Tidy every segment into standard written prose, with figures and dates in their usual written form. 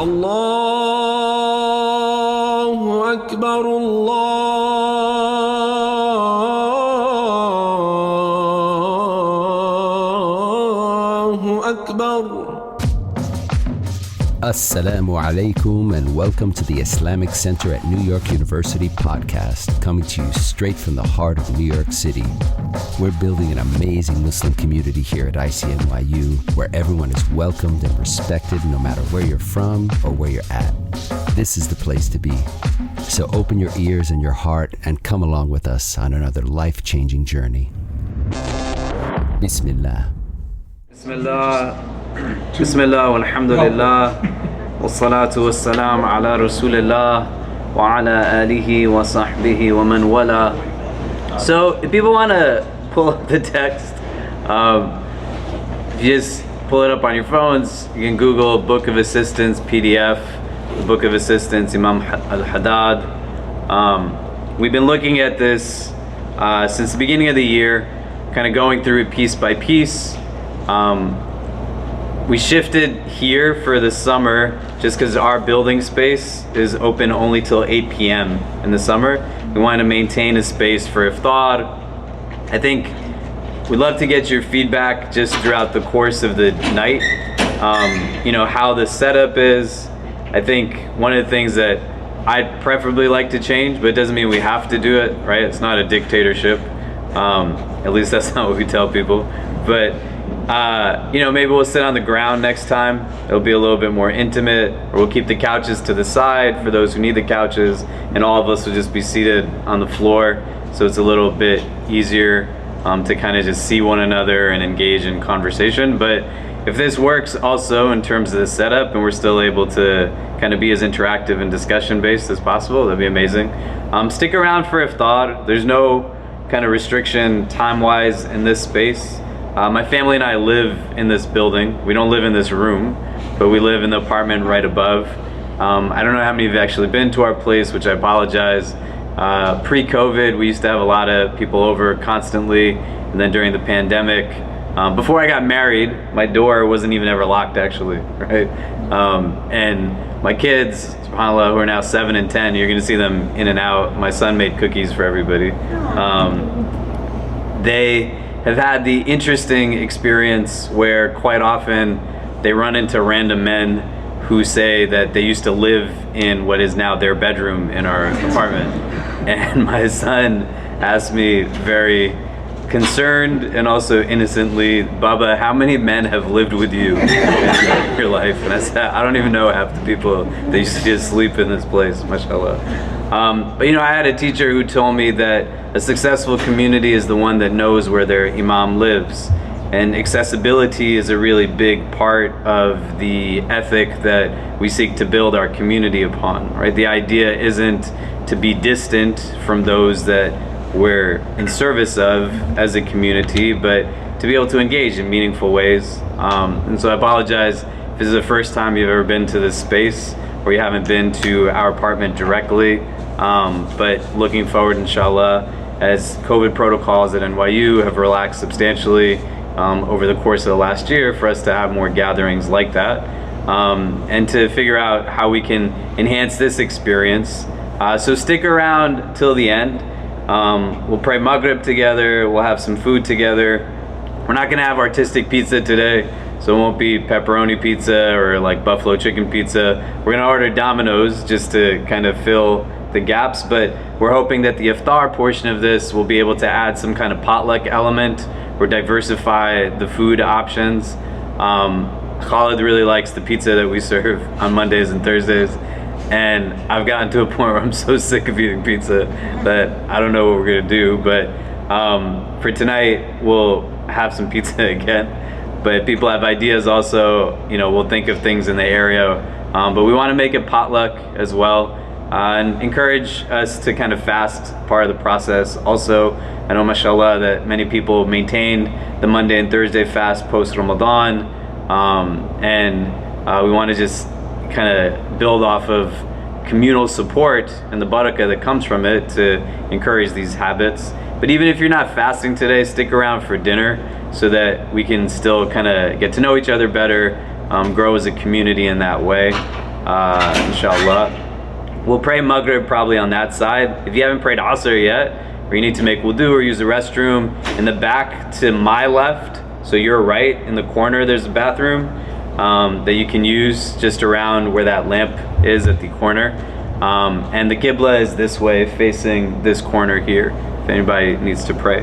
الله أكبر الله أكبر. Assalamu alaikum and welcome to the Islamic Center at New York University podcast, coming to you straight from the heart of New York City. We're building an amazing Muslim community here at ICNYU where everyone is welcomed and respected no matter where you're from or where you're at. This is the place to be. So open your ears and your heart and come along with us on another life-changing journey. Bismillah. Bismillah. Bismillah walhamdulillah wassalatu wassalam ala rasulillah wa ala alihi wa sahbihi wa man wala. So if people want to pull up the text, if you just pull it up on your phones, you can Google Book of Assistance PDF, the Book of Assistance, Imam al-Haddad. We've been looking at this since the beginning of the year, kind of going through it piece by piece. We shifted here for the summer just because our building space is open only till 8 p.m. in the summer. We want to maintain a space for iftar. I think we'd love to get your feedback just throughout the course of the night. How the setup is. I think one of the things that I'd preferably like to change, but it doesn't mean we have to do it, right? It's not a dictatorship. At least that's not what we tell people. But maybe we'll sit on the ground next time. It'll be a little bit more intimate, or we'll keep the couches to the side for those who need the couches, and all of us will just be seated on the floor, so it's a little bit easier to kind of just see one another and engage in conversation. But if this works also in terms of the setup and we're still able to kind of be as interactive and discussion based as possible, that'd be amazing. Stick around for iftar. There's no kind of restriction time wise in this space. My family and I live in this building. We don't live in this room, but we live in the apartment right above. I don't know how many of you have actually been to our place, which I apologize. Pre-COVID, we used to have a lot of people over constantly, and then during the pandemic, before I got married, my door wasn't even ever locked actually, right? And my kids, subhanAllah, who are now 7 and 10, you're gonna see them in and out. My son made cookies for everybody. They have had the interesting experience where quite often they run into random men who say that they used to live in what is now their bedroom in our apartment. And my son asked me very concerned and also innocently, Baba, how many men have lived with you in your life? And I said, I don't even know half the people that used to just sleep in this place, mashallah. But I had a teacher who told me that a successful community is the one that knows where their imam lives. And accessibility is a really big part of the ethic that we seek to build our community upon, right? The idea isn't to be distant from those that we're in service of as a community, but to be able to engage in meaningful ways. And so I apologize if this is the first time you've ever been to this space or you haven't been to our apartment directly, but looking forward, inshallah, as COVID protocols at NYU have relaxed substantially over the course of the last year, for us to have more gatherings like that, and to figure out how we can enhance this experience. So stick around till the end. We'll pray Maghrib together, we'll have some food together. We're not gonna have artistic pizza today, so it won't be pepperoni pizza or like buffalo chicken pizza. We're gonna order Domino's just to kind of fill the gaps, but we're hoping that the iftar portion of this will be able to add some kind of potluck element or diversify the food options. Khalid really likes the pizza that we serve on Mondays and Thursdays, and I've gotten to a point where I'm so sick of eating pizza that I don't know what we're gonna do, but for tonight we'll have some pizza again. But if people have ideas also, we'll think of things in the area, but we want to make it potluck as well, and encourage us to kind of fast part of the process. Also, I know mashallah that many people maintain the Monday and Thursday fast post Ramadan, and we want to just kind of build off of communal support and the barakah that comes from it to encourage these habits. But even if you're not fasting today, stick around for dinner so that we can still kind of get to know each other better, grow as a community in that way. inshallah. We'll pray Maghrib probably on that side. If you haven't prayed Asr yet, or you need to make wudu or use the restroom, in the back to my left, so you're right in the corner, there's a bathroom that you can use just around where that lamp is at the corner. And the Qibla is this way, facing this corner here, if anybody needs to pray.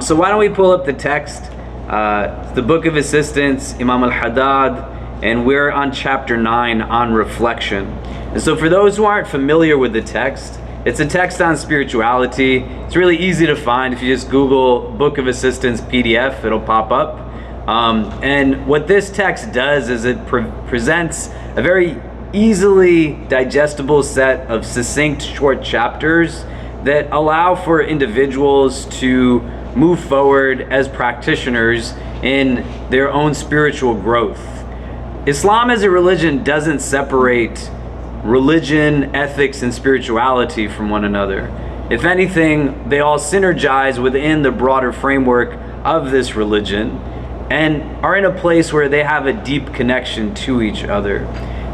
So why don't we pull up the text? It's the Book of Assistance, Imam al-Haddad, and we're on chapter 9 on reflection. And so for those who aren't familiar with the text, it's a text on spirituality. It's really easy to find. If you just Google Book of Assistance PDF, it'll pop up. And what this text does is it presents a very easily digestible set of succinct short chapters that allow for individuals to move forward as practitioners in their own spiritual growth. Islam as a religion doesn't separate religion, ethics, and spirituality from one another. If anything, they all synergize within the broader framework of this religion and are in a place where they have a deep connection to each other.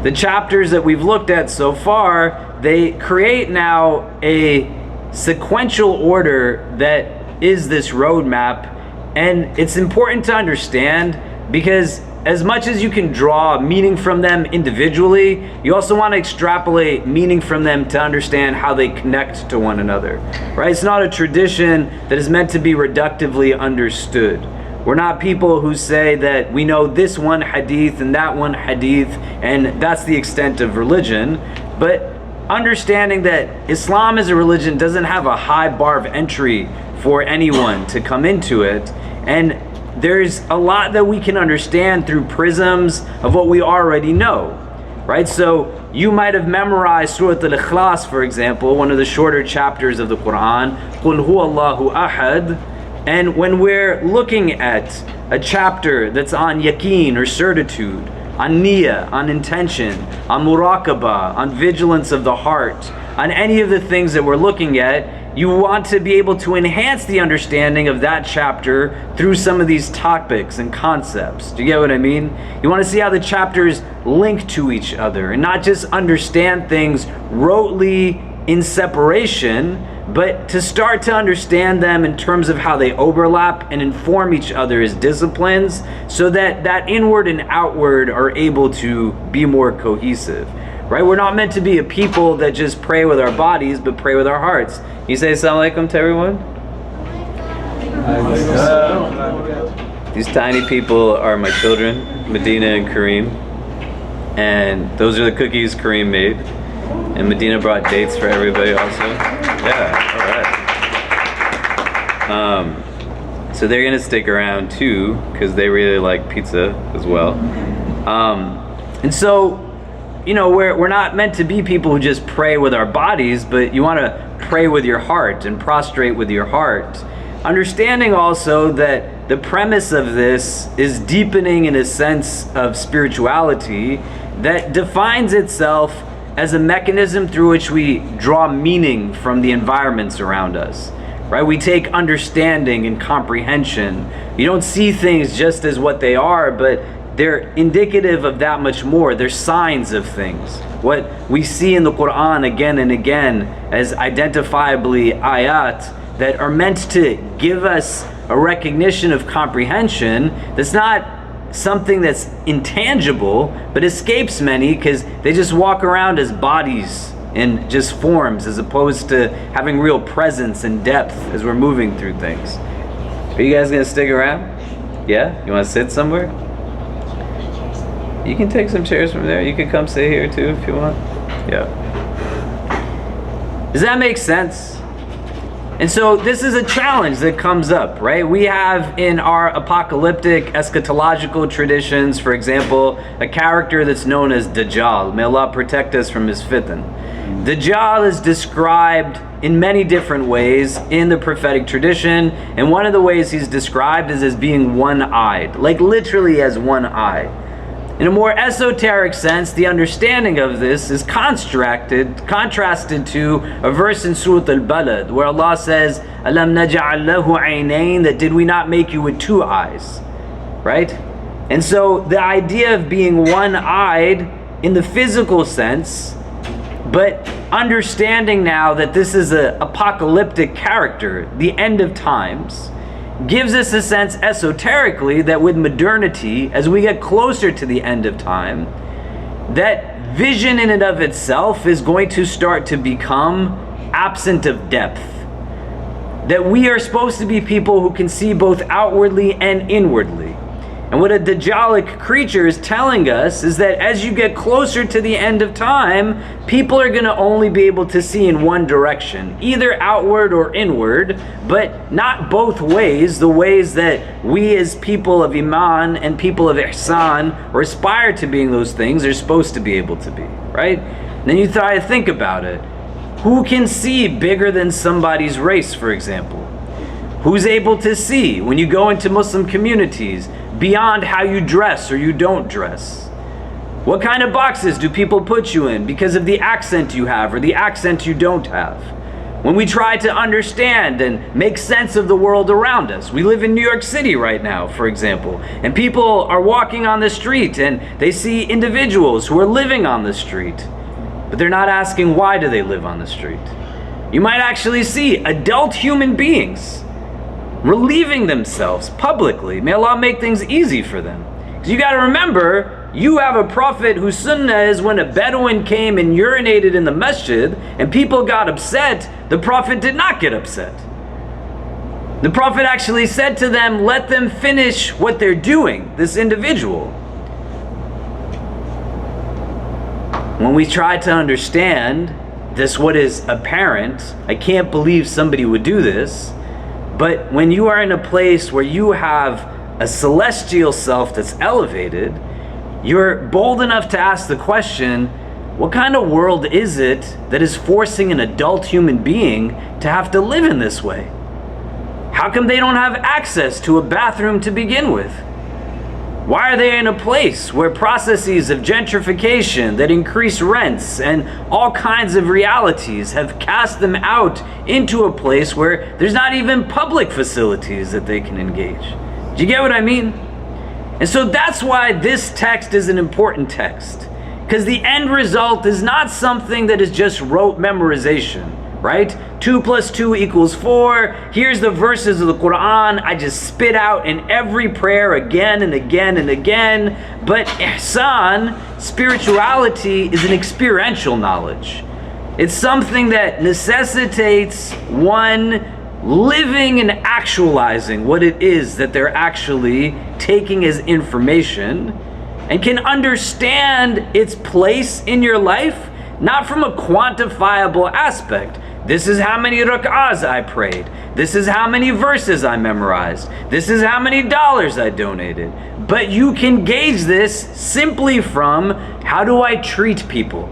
The chapters that we've looked at so far, they create now a sequential order that is this roadmap, and it's important to understand because as much as you can draw meaning from them individually, you also want to extrapolate meaning from them to understand how they connect to one another, right? It's not a tradition that is meant to be reductively understood. We're not people who say that we know this one hadith and that one hadith and that's the extent of religion, but understanding that Islam as a religion doesn't have a high bar of entry for anyone to come into it, and there's a lot that we can understand through prisms of what we already know, right? So you might have memorized Surah Al-Ikhlas, for example, one of the shorter chapters of the Quran, Qul huwallahu ahad. And when we're looking at a chapter that's on yaqeen or certitude, on niyyah, on intention, on muraqabah, on vigilance of the heart, on any of the things that we're looking at, you want to be able to enhance the understanding of that chapter through some of these topics and concepts. Do you get what I mean? You want to see how the chapters link to each other and not just understand things rotely in separation, but to start to understand them in terms of how they overlap and inform each other as disciplines, so that that inward and outward are able to be more cohesive, right? We're not meant to be a people that just pray with our bodies, but pray with our hearts. You say assalamu alaikum to everyone? These tiny people are my children, Medina and Kareem, and those are the cookies Kareem made. And Medina brought dates for everybody also. Yeah, all right. So they're gonna stick around too, because they really like pizza as well. And so, you know, we're not meant to be people who just pray with our bodies, but you want to pray with your heart and prostrate with your heart. Understanding also that the premise of this is deepening in a sense of spirituality that defines itself as a mechanism through which we draw meaning from the environments around us, right? We take understanding and comprehension. You don't see things just as what they are, but they're indicative of that much more. They're signs of things. What we see in the Quran again and again as identifiably ayat that are meant to give us a recognition of comprehension that's not something that's intangible, but escapes many because they just walk around as bodies and just forms, as opposed to having real presence and depth as we're moving through things. Are you guys gonna stick around? Yeah? You wanna sit somewhere? You can take some chairs from there. You can come sit here too if you want. Yeah. Does that make sense? And so this is a challenge that comes up, right? We have in our apocalyptic eschatological traditions, for example, a character that's known as Dajjal. May Allah protect us from his fitan. Dajjal is described in many different ways in the prophetic tradition, and one of the ways he's described is as being one-eyed, like literally as one eye. In a more esoteric sense, the understanding of this is contrasted to a verse in Surah Al-Balad where Allah says, Alam naj'al lahu aynayn, that did we not make you with two eyes, right? And so the idea of being one-eyed in the physical sense, but understanding now that this is an apocalyptic character, the end of times, gives us a sense esoterically that with modernity, as we get closer to the end of time, that vision in and of itself is going to start to become absent of depth. That we are supposed to be people who can see both outwardly and inwardly. And what a Dajjalic creature is telling us is that as you get closer to the end of time, people are going to only be able to see in one direction, either outward or inward, but not both ways, the ways that we as people of Iman and people of Ihsan, or aspire to being those things, are supposed to be able to be, right? And then you try to think about it. Who can see bigger than somebody's race, for example? Who's able to see when you go into Muslim communities beyond how you dress or you don't dress? What kind of boxes do people put you in because of the accent you have or the accent you don't have? When we try to understand and make sense of the world around us, we live in New York City right now, for example, and people are walking on the street and they see individuals who are living on the street, but they're not asking why do they live on the street. You might actually see adult human beings relieving themselves publicly. May Allah make things easy for them. Because you got to remember, you have a prophet whose sunnah is when a Bedouin came and urinated in the masjid and people got upset, the prophet did not get upset. The prophet actually said to them, let them finish what they're doing, this individual. When we try to understand this, what is apparent, I can't believe somebody would do this. But when you are in a place where you have a celestial self that's elevated, you're bold enough to ask the question, what kind of world is it that is forcing an adult human being to have to live in this way? How come they don't have access to a bathroom to begin with? Why are they in a place where processes of gentrification that increase rents and all kinds of realities have cast them out into a place where there's not even public facilities that they can engage? Do you get what I mean? And so that's why this text is an important text, because the end result is not something that is just rote memorization, right? 2 + 2 = 4. Here's the verses of the Quran I just spit out in every prayer again and again and again. But ihsan, spirituality, is an experiential knowledge. It's something that necessitates one living and actualizing what it is that they're actually taking as information, and can understand its place in your life, not from a quantifiable aspect. This is how many rak'ahs I prayed. This is how many verses I memorized. This is how many dollars I donated. But you can gauge this simply from, how do I treat people?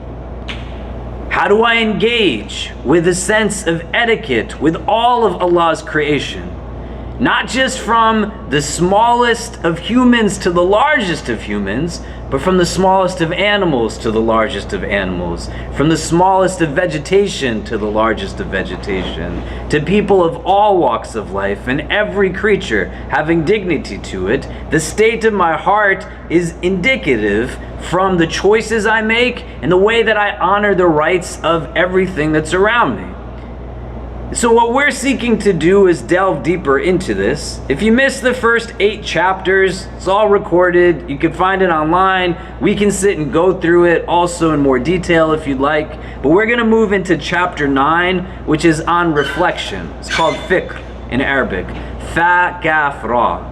How do I engage with a sense of etiquette with all of Allah's creation? Not just from the smallest of humans to the largest of humans, but from the smallest of animals to the largest of animals, from the smallest of vegetation to the largest of vegetation, to people of all walks of life and every creature having dignity to it. The state of my heart is indicative from the choices I make and the way that I honor the rights of everything that's around me. So what we're seeking to do is delve deeper into this. If you missed the first 8 chapters, it's all recorded. You can find it online. We can sit and go through it also in more detail if you'd like. But we're going to move into chapter 9, which is on reflection. It's called fiqh in Arabic. Fa, Kaf, Ra.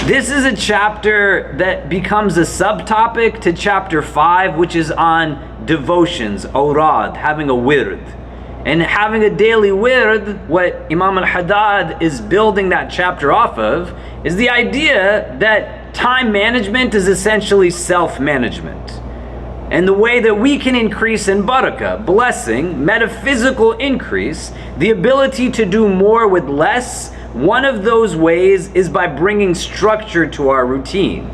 This is a chapter that becomes a subtopic to chapter 5, which is on devotions, awrad, having a wird. And having a daily wird, what Imam al-Haddad is building that chapter off of, is the idea that time management is essentially self-management. And the way that we can increase in barakah, blessing, metaphysical increase, the ability to do more with less, one of those ways is by bringing structure to our routine.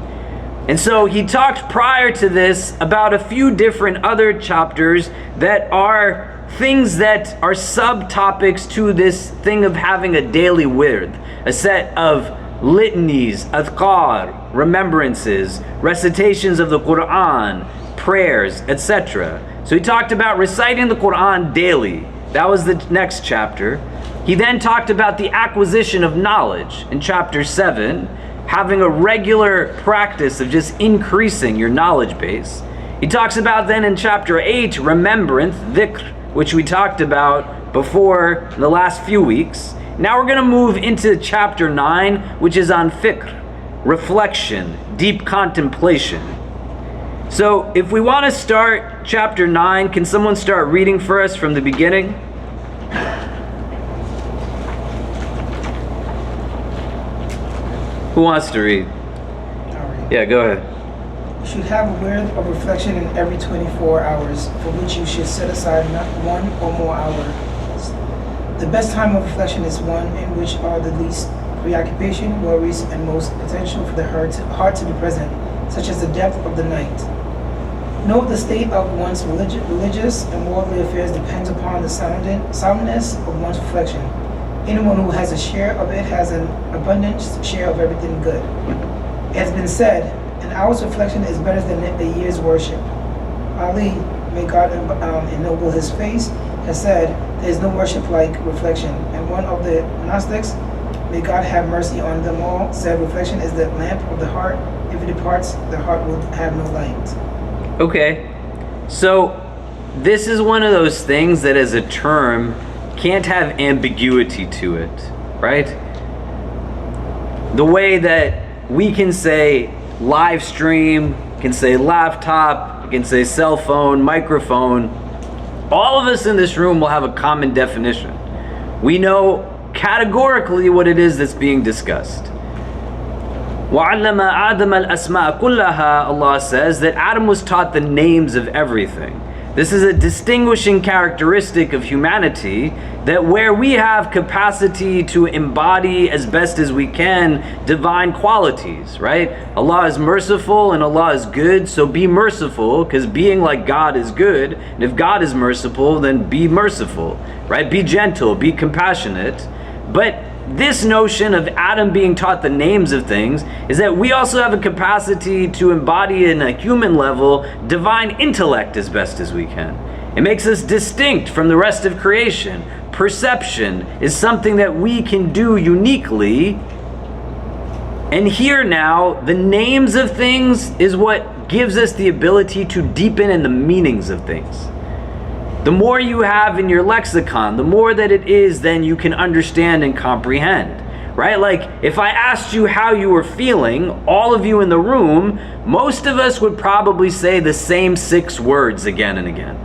And so he talked prior to this about a few different other chapters that are things that are subtopics to this thing of having a daily wird, a set of litanies, adhkar, remembrances, recitations of the Quran, prayers, etc. So he talked about reciting the Quran daily. That was the next chapter. He then talked about the acquisition of knowledge in chapter 7, having a regular practice of just increasing your knowledge base. He talks about then in chapter 8, remembrance, dhikr, which we talked about before in the last few weeks. Now we're going to move into chapter 9, which is on fikr, reflection, deep contemplation. So if we want to start chapter 9, can someone start reading for us from the beginning? Who wants to read? Yeah, go ahead. You should have a period of reflection in every 24 hours, for which you should set aside not 1 or more hours. The best time of reflection is one in which are the least preoccupation, worries, and most potential for the heart to be present, such as the depth of the night. Note the state of one's religious and worldly affairs depends upon the soundness of one's reflection. Anyone who has a share of it has an abundant share of everything good. It has been said, an hour's reflection is better than a year's worship. Ali, may God ennoble his face, has said, there is no worship like reflection. And one of the Gnostics, may God have mercy on them all, said, reflection is the lamp of the heart. If it departs, the heart will have no light. Okay, so this is one of those things that as a term can't have ambiguity to it, right? The way that we can say live stream, can say laptop, can say cell phone, microphone, all of us in this room will have a common definition. We know categorically what it is that's being discussed. وَعَلَّمَ آدَمَ الْأَسْمَاءَ كُلَّهَا, Allah says that Adam was taught the names of everything. This is a distinguishing characteristic of humanity, that where we have capacity to embody as best as we can divine qualities, right? Allah is merciful and Allah is good, so be merciful, because being like God is good, and if God is merciful, then be merciful, right? Be gentle, be compassionate. But this notion of Adam being taught the names of things is that we also have a capacity to embody in a human level divine intellect as best as we can. It makes us distinct from the rest of creation. Perception is something that we can do uniquely. And here now, the names of things is what gives us the ability to deepen in the meanings of things. The more you have in your lexicon, the more that it is then you can understand and comprehend, right? Like if I asked you how you were feeling, all of you in the room, most of us would probably say the same 6 words again and again.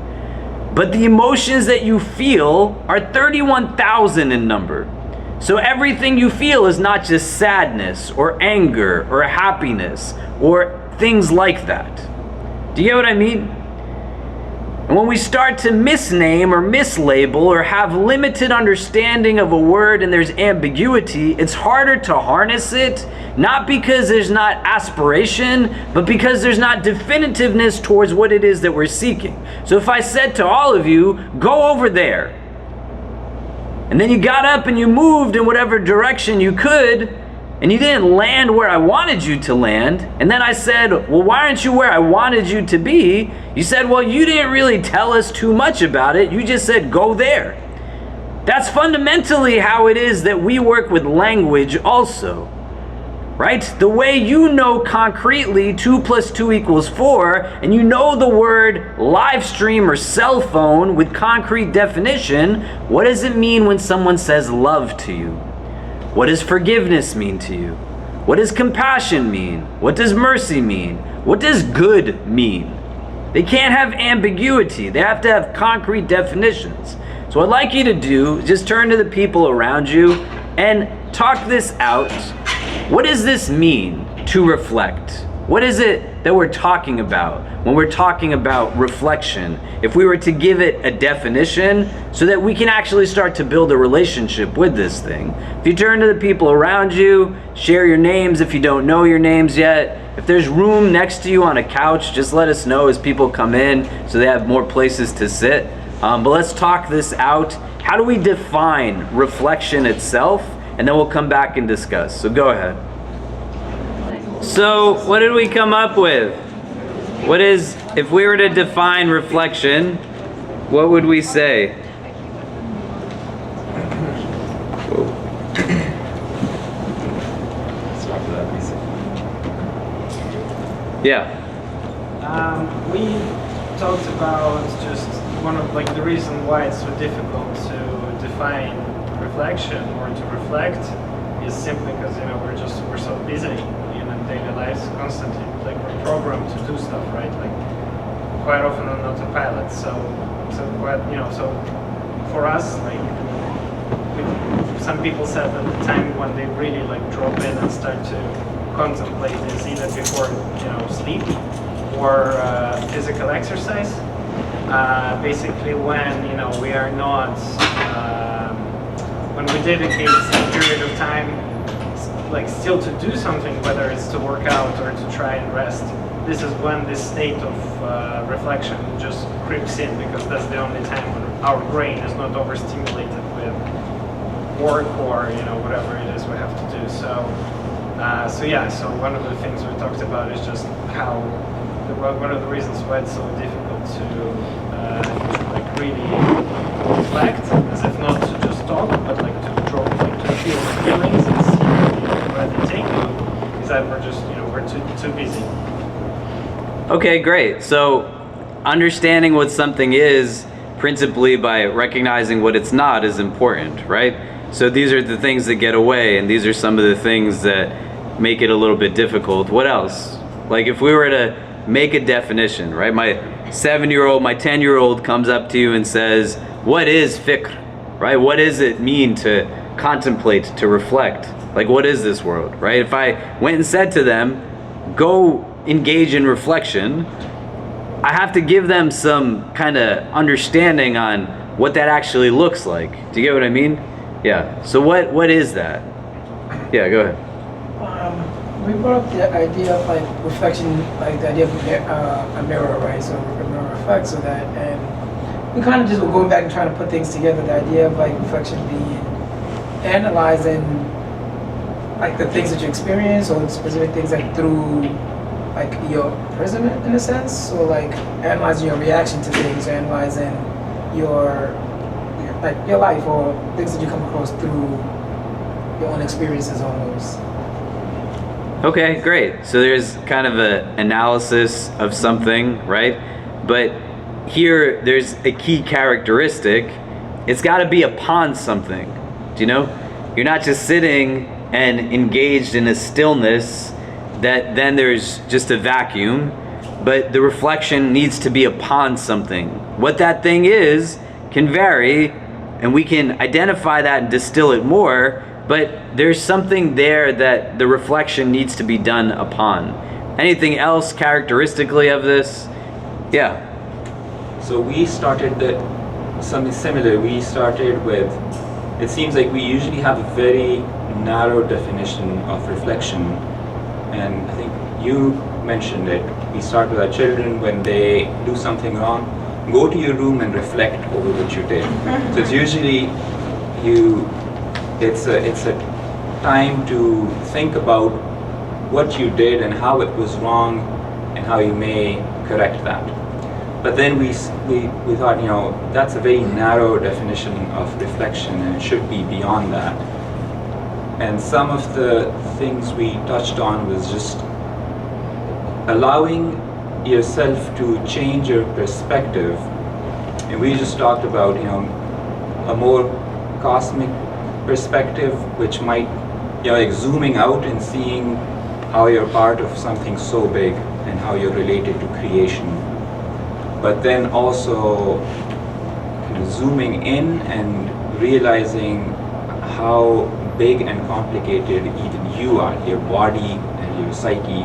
But the emotions that you feel are 31,000 in number. So everything you feel is not just sadness or anger or happiness or things like that. Do you get what I mean? And when we start to misname or mislabel or have limited understanding of a word and there's ambiguity, it's harder to harness it, not because there's not aspiration, but because there's not definitiveness towards what it is that we're seeking. So if I said to all of you, go over there, and then you got up and you moved in whatever direction you could, and you didn't land where I wanted you to land, and then I said, well, why aren't you where I wanted you to be? You said, well, you didn't really tell us too much about it. You just said, go there. That's fundamentally how it is that we work with language also, right? The way you know concretely 2 + 2 = 4, and you know the word live stream or cell phone with concrete definition, what does it mean when someone says love to you? What does forgiveness mean to you? What does compassion mean? What does mercy mean? What does good mean? They can't have ambiguity. They have to have concrete definitions. So what I'd like you to do is just turn to the people around you and talk this out. What does this mean to reflect? What is it that we're talking about when we're talking about reflection? If we were to give it a definition so that we can actually start to build a relationship with this thing. If you turn to the people around you, share your names if you don't know your names yet. If there's room next to you on a couch, just let us know as people come in so they have more places to sit. But let's talk this out. How do we define reflection itself? And then we'll come back and discuss. So go ahead. So what did we come up with? What is, if we were to define reflection, what would we say? Yeah. We talked about just one of the reason why it's so difficult to define reflection or to reflect is simply because we're so busy in our daily lives constantly. We're programmed to do stuff, right? Quite often on autopilot. So for us, some people said that the time when they really drop in and start to contemplate is either before sleep or physical exercise. Basically, when we are not, when we dedicate some period of time, still to do something, whether it's to work out or to try and rest. This is when this state of reflection just creeps in, because that's the only time when our brain is not overstimulated with work or whatever it is we have to do. So one of the things we talked about is just how one of the reasons why it's so difficult to really reflect, as if not to just talk, but to draw, to feel the feelings and see where they take you, is that we're too busy. Okay, great. So understanding what something is principally by recognizing what it's not is important, right? So these are the things that get away, and these are some of the things that make it a little bit difficult. What else? If we were to make a definition, right? My 7-year-old, my 10-year-old comes up to you and says, what is fikr, right? What does it mean to contemplate, to reflect? What is this world, right? If I went and said to them, go engage in reflection, I have to give them some kind of understanding on what that actually looks like. Do you get what I mean? Yeah. So what is that? Yeah, go ahead. We brought up the idea of reflection, the idea of a mirror, right? So a mirror reflects, so that, and we kind of just were going back and trying to put things together. The idea of reflection being analyzing the things that you experience, or specific things through your prism in a sense. So analyzing your reaction to things, or analyzing your life, or things that you come across through your own experiences almost. Okay, great. So there's kind of an analysis of something, right? But here there's a key characteristic. It's got to be upon something. Do you know? You're not just sitting and engaged in a stillness that then there's just a vacuum, but the reflection needs to be upon something. What that thing is can vary, and we can identify that and distill it more, but there's something there that the reflection needs to be done upon. Anything else characteristically of this? Yeah. So we started something similar. We started with, it seems like we usually have a very narrow definition of reflection, and I think you mentioned it. We start with our children when they do something wrong. Go to your room and reflect over what you did. So it's usually it's a time to think about what you did and how it was wrong and how you may correct that. But then we thought, that's a very narrow definition of reflection, and it should be beyond that. And some of the things we touched on was just allowing yourself to change your perspective. And we just talked about, a more cosmic perspective, which might, zooming out and seeing how you're part of something so big and how you're related to creation. But then also zooming in and realizing how big and complicated even you are, your body and your psyche.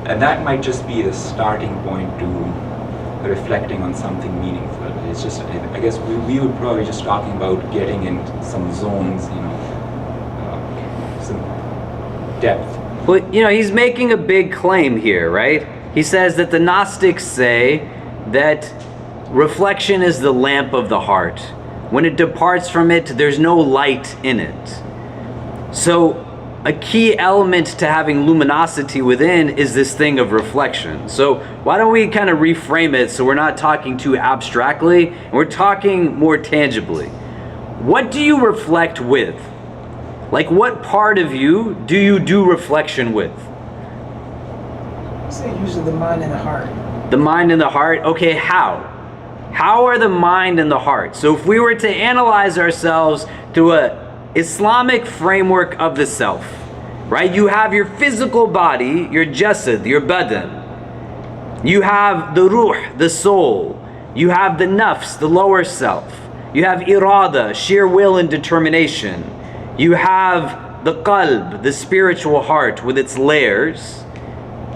And that might just be the starting point to reflecting on something meaningful. It's just, I guess we would probably just talking about getting in some zones, some depth. Well, he's making a big claim here, right? He says that the Gnostics say that reflection is the lamp of the heart. When it departs from it, there's no light in it. So a key element to having luminosity within is this thing of reflection. So why don't we kind of reframe it so we're not talking too abstractly, and we're talking more tangibly. What do you reflect with? Like, what part of you do reflection with? I say usually the mind and the heart. The mind and the heart? Okay, how? How are the mind and the heart? So if we were to analyze ourselves through a Islamic framework of the self, right? You have your physical body, your jasad, your badan. You have the ruh, the soul. You have the nafs, the lower self. You have irada, sheer will and determination. You have the qalb, the spiritual heart with its layers.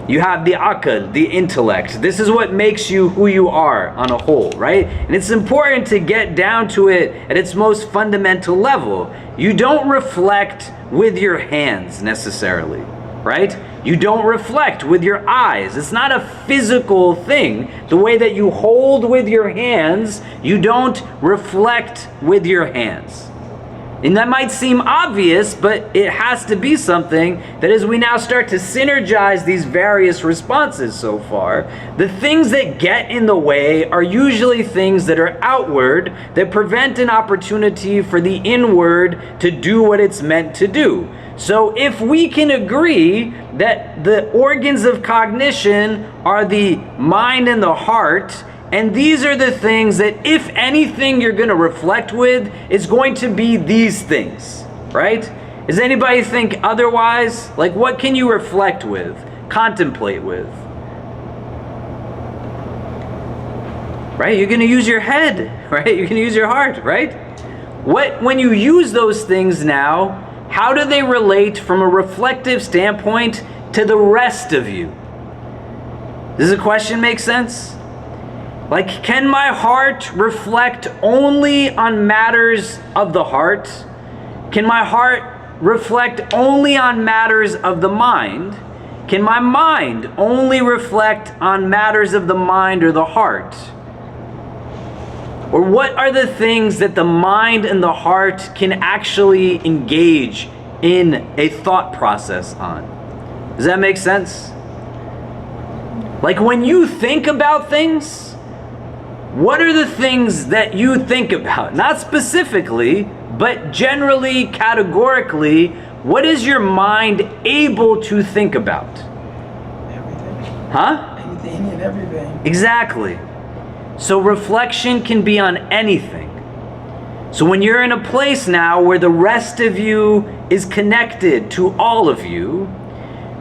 You have the aql, the intellect. This is what makes you who you are on a whole, right? And it's important to get down to it at its most fundamental level. You don't reflect with your hands necessarily, right? You don't reflect with your eyes. It's not a physical thing. The way that you hold with your hands, you don't reflect with your hands. And that might seem obvious, but it has to be something that as we now start to synergize these various responses so far, the things that get in the way are usually things that are outward, that prevent an opportunity for the inward to do what it's meant to do. So if we can agree that the organs of cognition are the mind and the heart, and these are the things that, if anything you're going to reflect with, is going to be these things, right? Does anybody think otherwise? Like, what can you reflect with, contemplate with? Right? You're going to use your head, right? You're going to use your heart, right? When you use those things now, how do they relate from a reflective standpoint to the rest of you? Does the question make sense? Like, can my heart reflect only on matters of the heart? Can my heart reflect only on matters of the mind? Can my mind only reflect on matters of the mind or the heart? Or what are the things that the mind and the heart can actually engage in a thought process on? Does that make sense? Like, when you think about things, what are the things that you think about? Not specifically, but generally, categorically, what is your mind able to think about? Everything. Huh? Anything and everything. Exactly. So reflection can be on anything. So when you're in a place now where the rest of you is connected to all of you,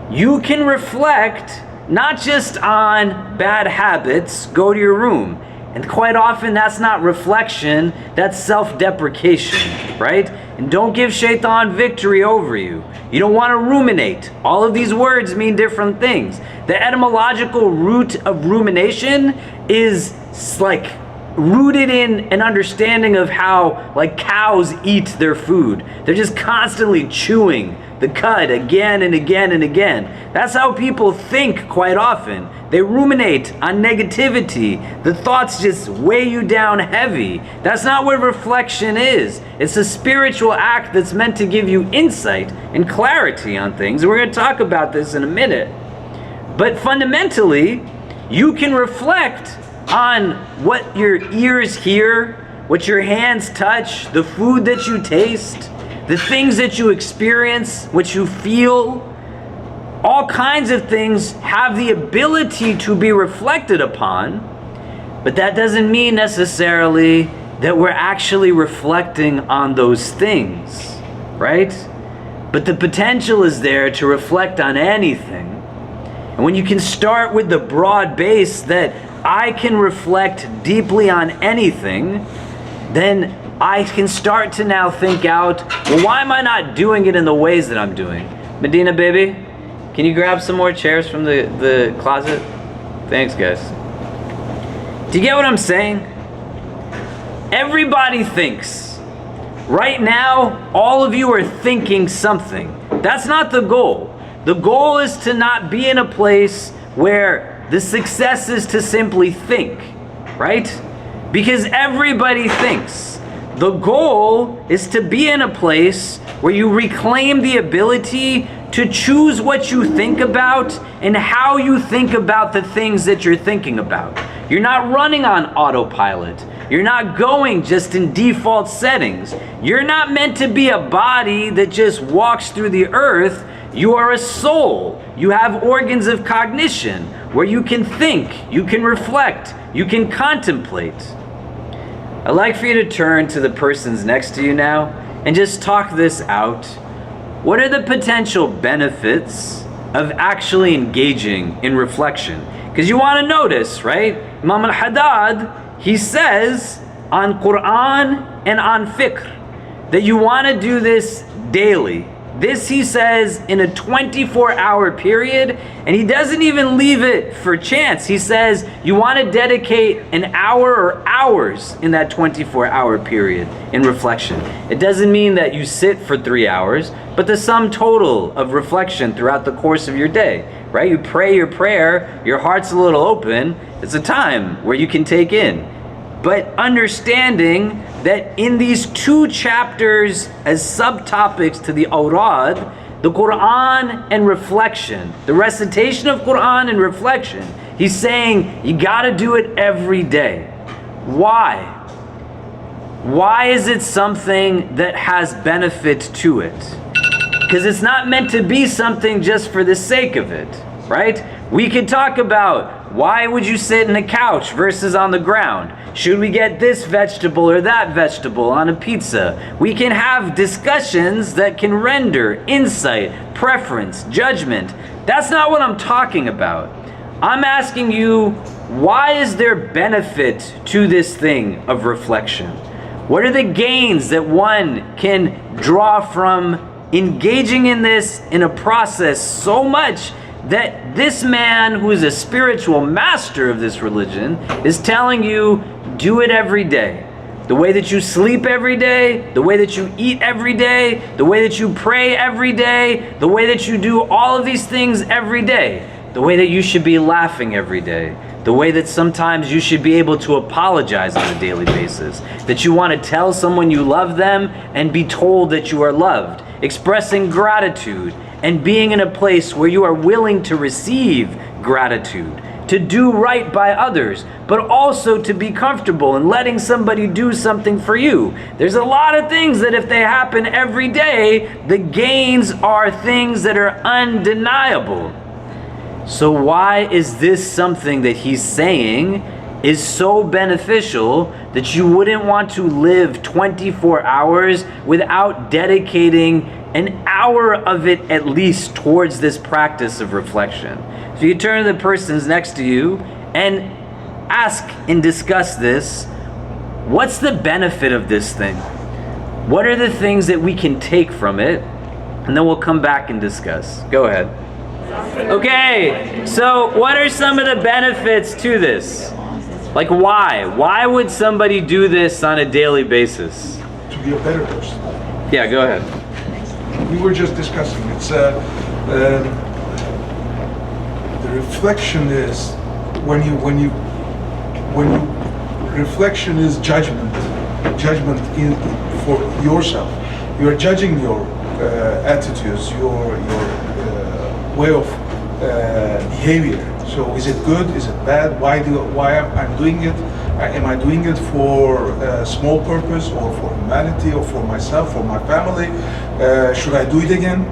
you can reflect not just on bad habits, go to your room. And quite often that's not reflection, that's self-deprecation, right? And don't give shaitan victory over you. You don't want to ruminate. All of these words mean different things. The etymological root of rumination is like rooted in an understanding of how like cows eat their food. They're just constantly chewing the cud again and again and again. That's how people think quite often. They ruminate on negativity. The thoughts just weigh you down heavy. That's not what reflection is. It's a spiritual act that's meant to give you insight and clarity on things. We're going to talk about this in a minute. But fundamentally, you can reflect on what your ears hear, what your hands touch, the food that you taste, the things that you experience, what you feel. All kinds of things have the ability to be reflected upon, but that doesn't mean necessarily that we're actually reflecting on those things, right? But the potential is there to reflect on anything. And when you can start with the broad base that I can reflect deeply on anything, then I can start to now think out, well, why am I not doing it in the ways that I'm doing? Medina, baby, can you grab some more chairs from the closet? Thanks, guys. Do you get what I'm saying? Everybody thinks. Right now, all of you are thinking something. That's not the goal. The goal is to not be in a place where the success is to simply think, right? Because everybody thinks. The goal is to be in a place where you reclaim the ability to choose what you think about and how you think about the things that you're thinking about. You're not running on autopilot. You're not going just in default settings. You're not meant to be a body that just walks through the earth. You are a soul. You have organs of cognition where you can think, you can reflect, you can contemplate. I'd like for you to turn to the persons next to you now and just talk this out. What are the potential benefits of actually engaging in reflection? Because you want to notice, right? Imam al-Haddad, he says on Quran and on fiqh that you want to do this daily. This, he says, in a 24-hour period, and he doesn't even leave it for chance. He says you want to dedicate an hour or hours in that 24-hour period in reflection. It doesn't mean that you sit for 3 hours, but the sum total of reflection throughout the course of your day, right? You pray your prayer, your heart's a little open. It's a time where you can take in. But understanding that in these 2 chapters as subtopics to the awrad, the Quran and reflection, the recitation of Quran and reflection, he's saying you gotta do it every day. Why? Why is it something that has benefit to it? Because it's not meant to be something just for the sake of it, right? We could talk about why would you sit in a couch versus on the ground? Should we get this vegetable or that vegetable on a pizza? We can have discussions that can render insight, preference, judgment. That's not what I'm talking about. I'm asking you, why is there benefit to this thing of reflection? What are the gains that one can draw from engaging in this in a process so much that this man who is a spiritual master of this religion is telling you, do it every day. The way that you sleep every day, the way that you eat every day, the way that you pray every day, the way that you do all of these things every day, the way that you should be laughing every day, the way that sometimes you should be able to apologize on a daily basis, that you want to tell someone you love them and be told that you are loved, expressing gratitude, and being in a place where you are willing to receive gratitude, to do right by others, but also to be comfortable in letting somebody do something for you. There's a lot of things that if they happen every day, the gains are things that are undeniable. So why is this something that he's saying is so beneficial that you wouldn't want to live 24 hours without dedicating an hour of it at least towards this practice of reflection? So you turn to the persons next to you and ask and discuss this. What's the benefit of this thing? What are the things that we can take from it? And then we'll come back and discuss. Go ahead. Okay, so what are some of the benefits to this? Like why? Why would somebody do this on a daily basis? To be a better person. Yeah, go ahead. We were just discussing. It's the reflection is when you reflection is judgment in for yourself. You are judging your attitudes, your way of behavior. So is it good? Is it bad? Why I'm doing it? Am I doing it for a small purpose, or for humanity, or for myself, for my family? Should I do it again,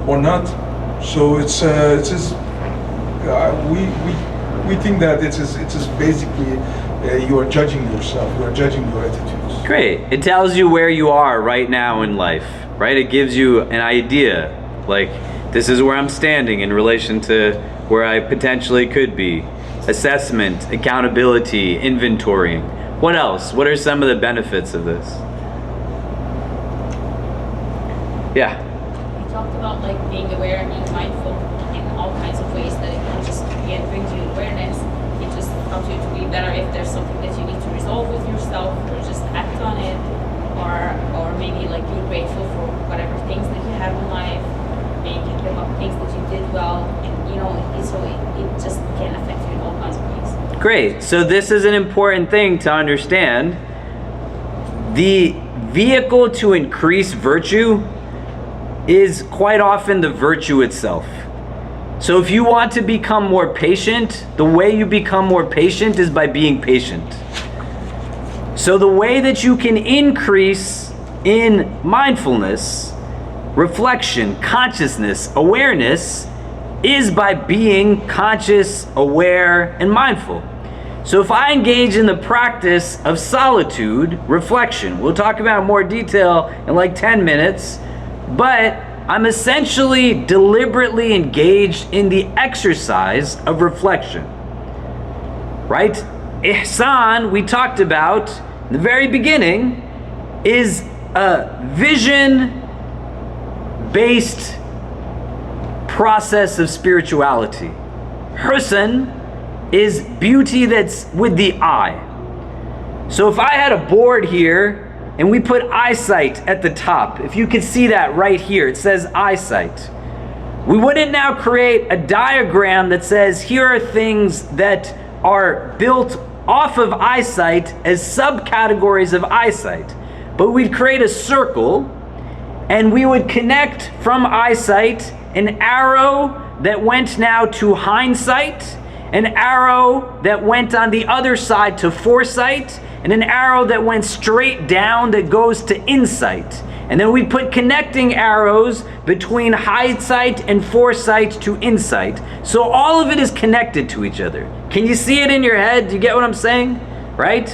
or not? So we think that it is basically you are judging yourself. You are judging your attitudes. Great. It tells you where you are right now in life, right? It gives you an idea, like this is where I'm standing in relation to where I potentially could be. Assessment, accountability, inventorying. What else? What are some of the benefits of this? Yeah. You talked about like being aware and being mindful in all kinds of ways, that it can just again brings you awareness. It just helps you to be better if there's something that you need to resolve with yourself, or just act on it, or maybe like be grateful for whatever things that you have in life, maybe think about things that you did well, and so it just can affect you in all kinds of ways. Great. So this is an important thing to understand. The vehicle to increase virtue is quite often the virtue itself. So if you want to become more patient, the way you become more patient is by being patient. So the way that you can increase in mindfulness, reflection, consciousness, awareness, is by being conscious, aware, and mindful. So if I engage in the practice of solitude, reflection, we'll talk about more detail in like 10 minutes, but I'm essentially deliberately engaged in the exercise of reflection, right? Ihsan, we talked about in the very beginning, is a vision-based process of spirituality. Husn is beauty that's with the eye. So if I had a board here and we put eyesight at the top, if you could see that right here, it says eyesight. We wouldn't now create a diagram that says here are things that are built off of eyesight as subcategories of eyesight, but we'd create a circle and we would connect from eyesight an arrow that went now to hindsight, an arrow that went on the other side to foresight, and an arrow that went straight down that goes to insight. And then we put connecting arrows between hindsight and foresight to insight. So all of it is connected to each other. Can you see it in your head? Do you get what I'm saying? Right?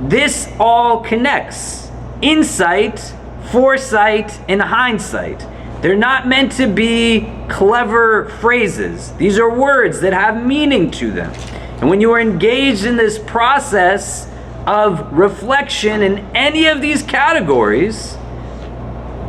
This all connects. Insight, foresight, and hindsight. They're not meant to be clever phrases. These are words that have meaning to them. And when you are engaged in this process of reflection in any of these categories,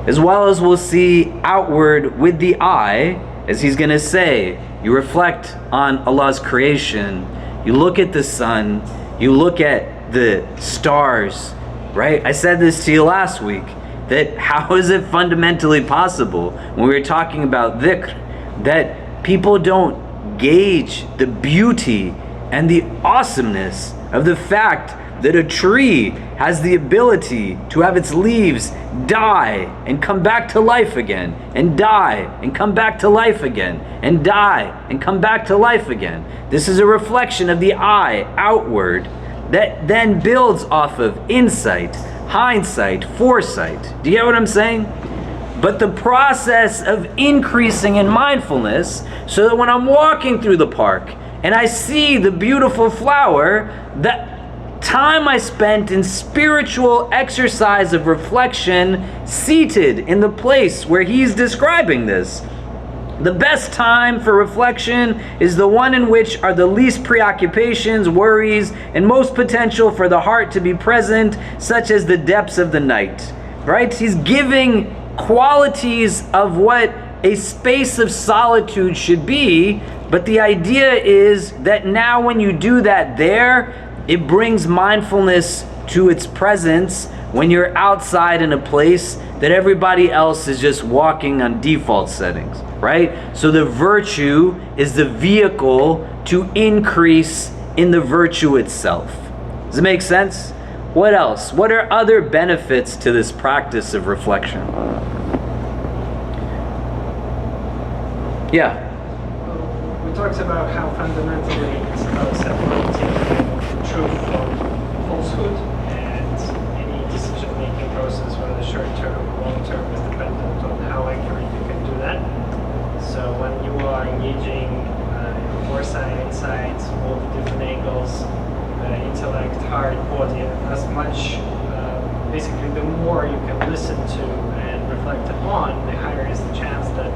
as well as we'll see outward with the eye, as he's going to say, you reflect on Allah's creation, you look at the sun, you look at the stars, right? I said this to you last week, that how is it fundamentally possible when we were talking about dhikr, that people don't gauge the beauty and the awesomeness of the fact that a tree has the ability to have its leaves die and come back to life again, and die and come back to life again, and die and come back to life again. This is a reflection of the eye outward that then builds off of insight, hindsight, foresight. Do you get what I'm saying? But the process of increasing in mindfulness, so that when I'm walking through the park and I see the beautiful flower, the time I spent in spiritual exercise of reflection, seated in the place where he's describing this. The best time for reflection is the one in which are the least preoccupations, worries, and most potential for the heart to be present, such as the depths of the night. Right? He's giving qualities of what a space of solitude should be, but the idea is that now when you do that there, it brings mindfulness to its presence when you're outside in a place that everybody else is just walking on default settings, right? So the virtue is the vehicle to increase in the virtue itself. Does it make sense? What else? What are other benefits to this practice of reflection? Yeah. We talked about how fundamentally it's about separating truth from falsehood, and any decision-making process, whether short-term or long-term, is dependent on how accurate you can do that. So when you are engaging in foresight, insight, all the different angles, intellect, heart, body, as much, basically the more you can listen to and reflect upon, the higher is the chance that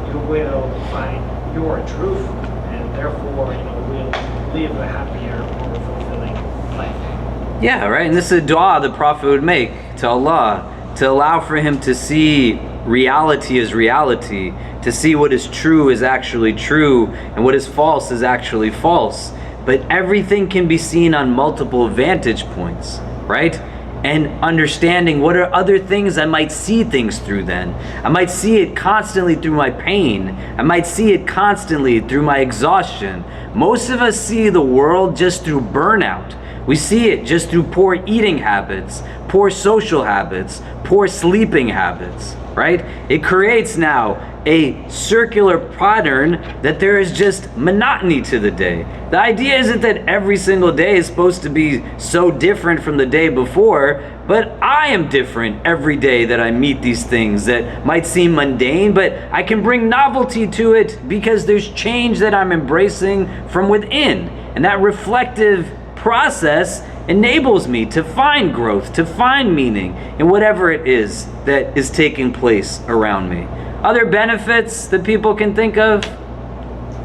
you will find your truth, and therefore, will live a happier, more fulfilling life. Yeah, right. And this is a dua the Prophet would make to Allah, to allow for him to see reality as reality, to see what is true is actually true, and what is false is actually false. But everything can be seen on multiple vantage points, right? And understanding what are other things I might see things through then. I might see it constantly through my pain. I might see it constantly through my exhaustion. Most of us see the world just through burnout. We see it just through poor eating habits, poor social habits, poor sleeping habits, right? It creates now a circular pattern that there is just monotony to the day. The idea isn't that every single day is supposed to be so different from the day before, but I am different every day that I meet these things that might seem mundane, but I can bring novelty to it because there's change that I'm embracing from within. And that reflective process enables me to find growth, to find meaning in whatever it is that is taking place around me. Other benefits that people can think of?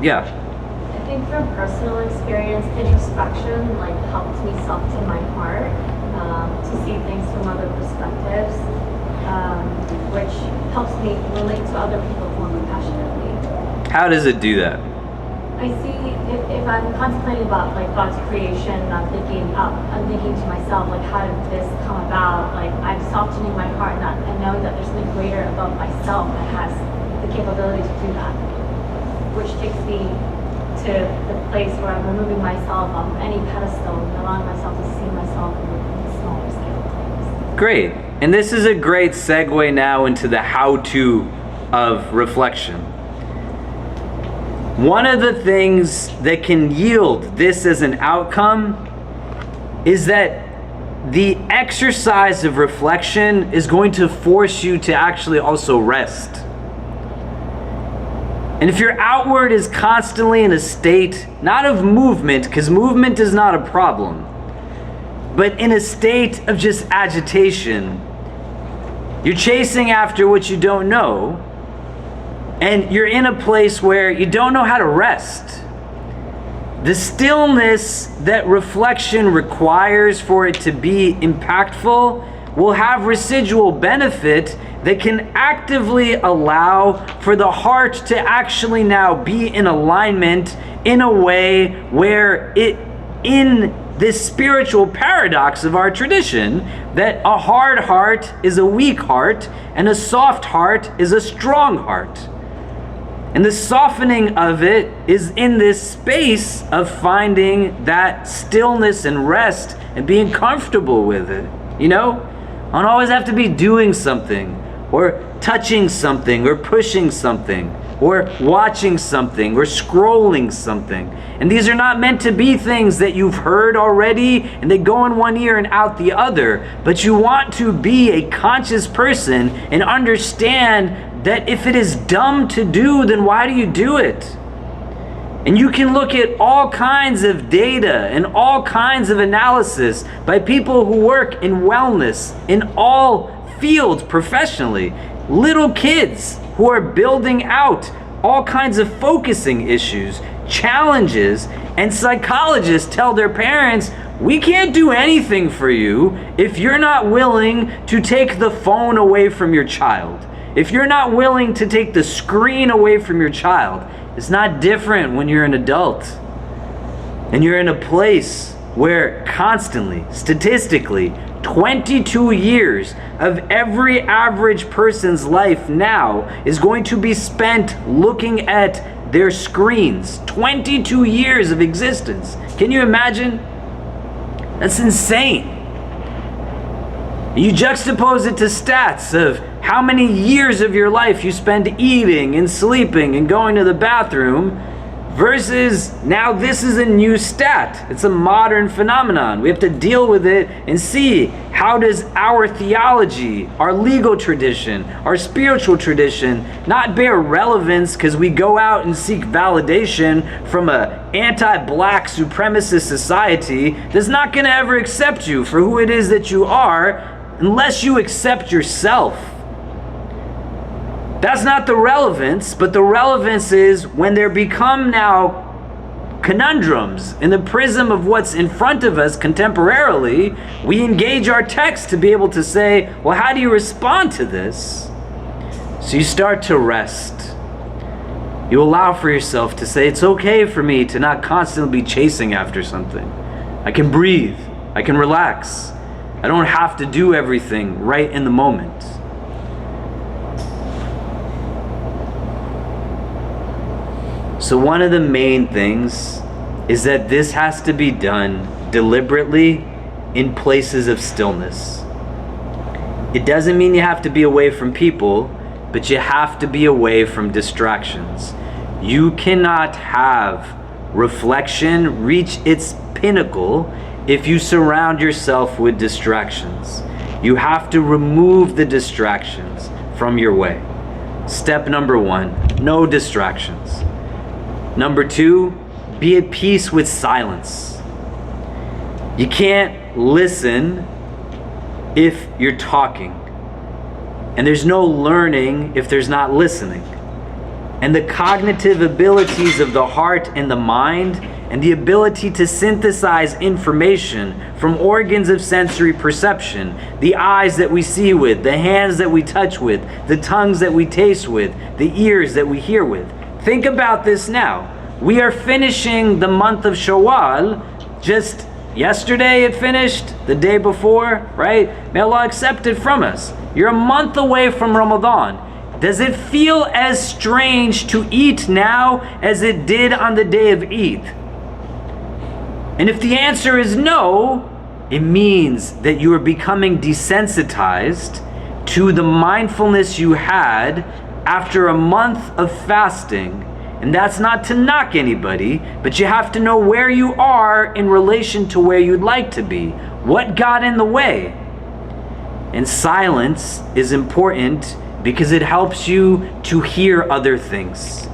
Yeah. I think from personal experience, introspection helps me soften my heart to see things from other perspectives, which helps me relate to other people more compassionately. How does it do that? I see if I'm contemplating about God's creation, I'm thinking to myself, how did this come about? I'm softening my heart, and I know that there's something greater above myself that has the capability to do that, which takes me to the place where I'm removing myself off any pedestal and allowing myself to see myself in the smaller scale things. Great. And this is a great segue now into the how-to of reflection. One of the things that can yield this as an outcome is that the exercise of reflection is going to force you to actually also rest. And if your outward is constantly in a state, not of movement, because movement is not a problem, but in a state of just agitation, you're chasing after what you don't know, and you're in a place where you don't know how to rest. The stillness that reflection requires for it to be impactful will have residual benefit that can actively allow for the heart to actually now be in alignment in a way where it, in this spiritual paradox of our tradition, that a hard heart is a weak heart and a soft heart is a strong heart. And the softening of it is in this space of finding that stillness and rest and being comfortable with it. You know, I don't always have to be doing something or touching something or pushing something or watching something or scrolling something. And these are not meant to be things that you've heard already and they go in one ear and out the other. But you want to be a conscious person and understand that if it is dumb to do, then why do you do it? And you can look at all kinds of data and all kinds of analysis by people who work in wellness in all fields professionally. Little kids who are building out all kinds of focusing issues, challenges, and psychologists tell their parents, we can't do anything for you if you're not willing to take the phone away from your child. If you're not willing to take the screen away from your child. It's not different when you're an adult and you're in a place where constantly, statistically, 22 years of every average person's life now is going to be spent looking at their screens. 22 years of existence. Can you imagine? That's insane. You juxtapose it to stats of how many years of your life you spend eating and sleeping and going to the bathroom versus now this is a new stat. It's a modern phenomenon. We have to deal with it and see how does our theology, our legal tradition, our spiritual tradition not bear relevance because we go out and seek validation from a anti-black supremacist society that's not going to ever accept you for who it is that you are unless you accept yourself. That's not the relevance, but the relevance is when there become now conundrums in the prism of what's in front of us contemporarily, we engage our text to be able to say, well, how do you respond to this? So you start to rest. You allow for yourself to say, it's okay for me to not constantly be chasing after something. I can breathe. I can relax. I don't have to do everything right in the moment. So one of the main things is that this has to be done deliberately in places of stillness. It doesn't mean you have to be away from people, but you have to be away from distractions. You cannot have reflection reach its pinnacle if you surround yourself with distractions. You have to remove the distractions from your way. Step number 1, no distractions. Number 2, be at peace with silence. You can't listen if you're talking. And there's no learning if there's not listening. And the cognitive abilities of the heart and the mind, and the ability to synthesize information from organs of sensory perception, the eyes that we see with, the hands that we touch with, the tongues that we taste with, the ears that we hear with. Think about this now. We are finishing the month of Shawwal. Just yesterday it finished, the day before, right? May Allah accept it from us. You're a month away from Ramadan. Does it feel as strange to eat now as it did on the day of Eid? And if the answer is no, it means that you are becoming desensitized to the mindfulness you had after a month of fasting. And that's not to knock anybody, but you have to know where you are in relation to where you'd like to be. What got in the way? And silence is important because it helps you to hear other things.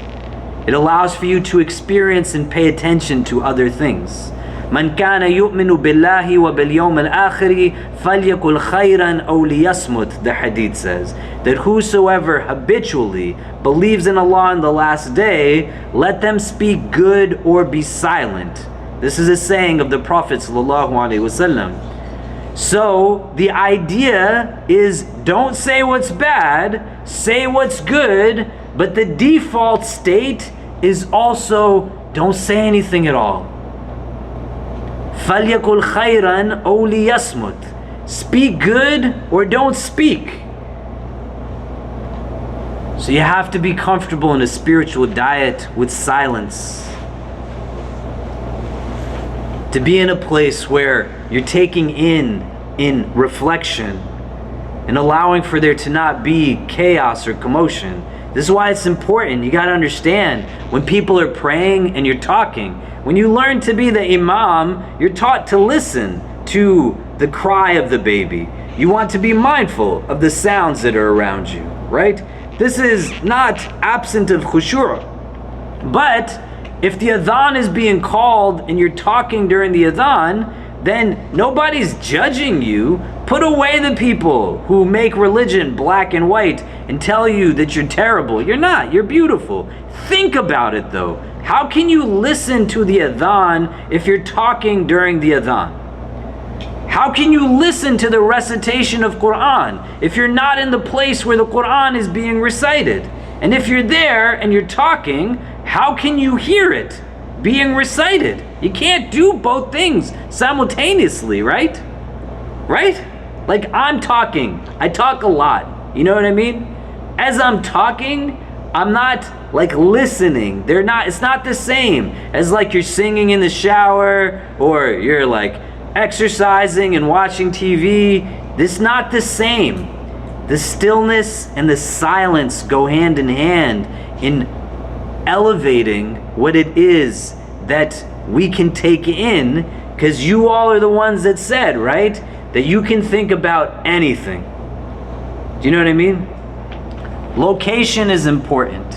It allows for you to experience and pay attention to other things. من كان يؤمن بالله وباليوم الآخر فليقل خيرا أو ليصمت, the hadith says, that whosoever habitually believes in Allah and the last day, let them speak good or be silent. This is a saying of the Prophet ﷺ. So the idea is, don't say what's bad, say what's good, but the default state is also don't say anything at all. فَلْيَقُلْ خَيْرًا أَوْ لِيَصْمُتْ. Speak good or don't speak. So you have to be comfortable in a spiritual diet with silence. To be in a place where you're taking in reflection and allowing for there to not be chaos or commotion. This is why it's important. You got to understand, when people are praying and you're talking, when you learn to be the imam, you're taught to listen to the cry of the baby. You want to be mindful of the sounds that are around you, right? This is not absent of khushu'. But if the adhan is being called and you're talking during the adhan, then nobody's judging you. Put away the people who make religion black and white and tell you that you're terrible. You're not, you're beautiful. Think about it though. How can you listen to the adhan if you're talking during the adhan? How can you listen to the recitation of Quran if you're not in the place where the Quran is being recited? And if you're there and you're talking, how can you hear it being recited? You can't do both things simultaneously, right? Right? Like I'm talking, I talk a lot, you know what I mean? As I'm talking, I'm not like listening. It's not the same as like you're singing in the shower or you're like exercising and watching TV. This is not the same. The stillness and the silence go hand in hand in elevating what it is that we can take in, because you all are the ones that said, right, that you can think about anything. Do you know what I mean? Location is important.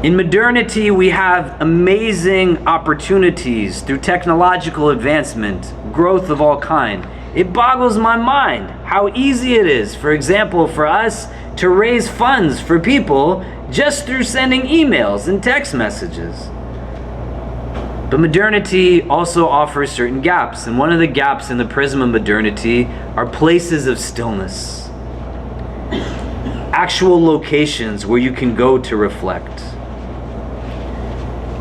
In modernity, we have amazing opportunities through technological advancement, growth of all kind. It boggles my mind how easy it is, for example, for us to raise funds for people just through sending emails and text messages. But modernity also offers certain gaps, and one of the gaps in the prism of modernity are places of stillness. Actual locations where you can go to reflect.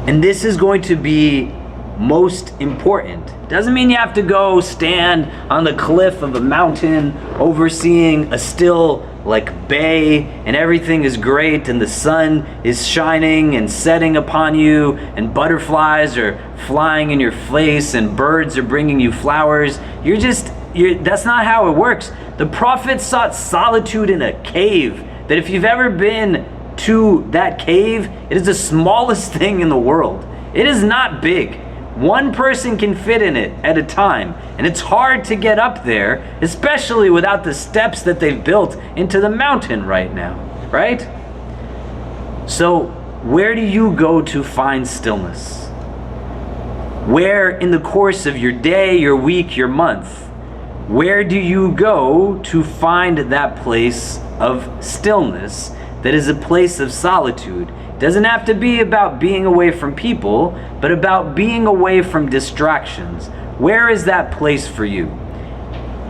And this is going to be most important. Doesn't mean you have to go stand on the cliff of a mountain overseeing a still like bay and everything is great and the sun is shining and setting upon you and butterflies are flying in your face and birds are bringing you flowers. That's not how it works. The prophet sought solitude in a cave, that if you've ever been to that cave, it is the smallest thing in the world. It is not big. One person can fit in it at a time, and it's hard to get up there, especially without the steps that they've built into the mountain right now, right? So where do you go to find stillness? Where in the course of your day, your week, your month, where do you go to find that place of stillness that is a place of solitude? It doesn't have to be about being away from people, but about being away from distractions. Where is that place for you?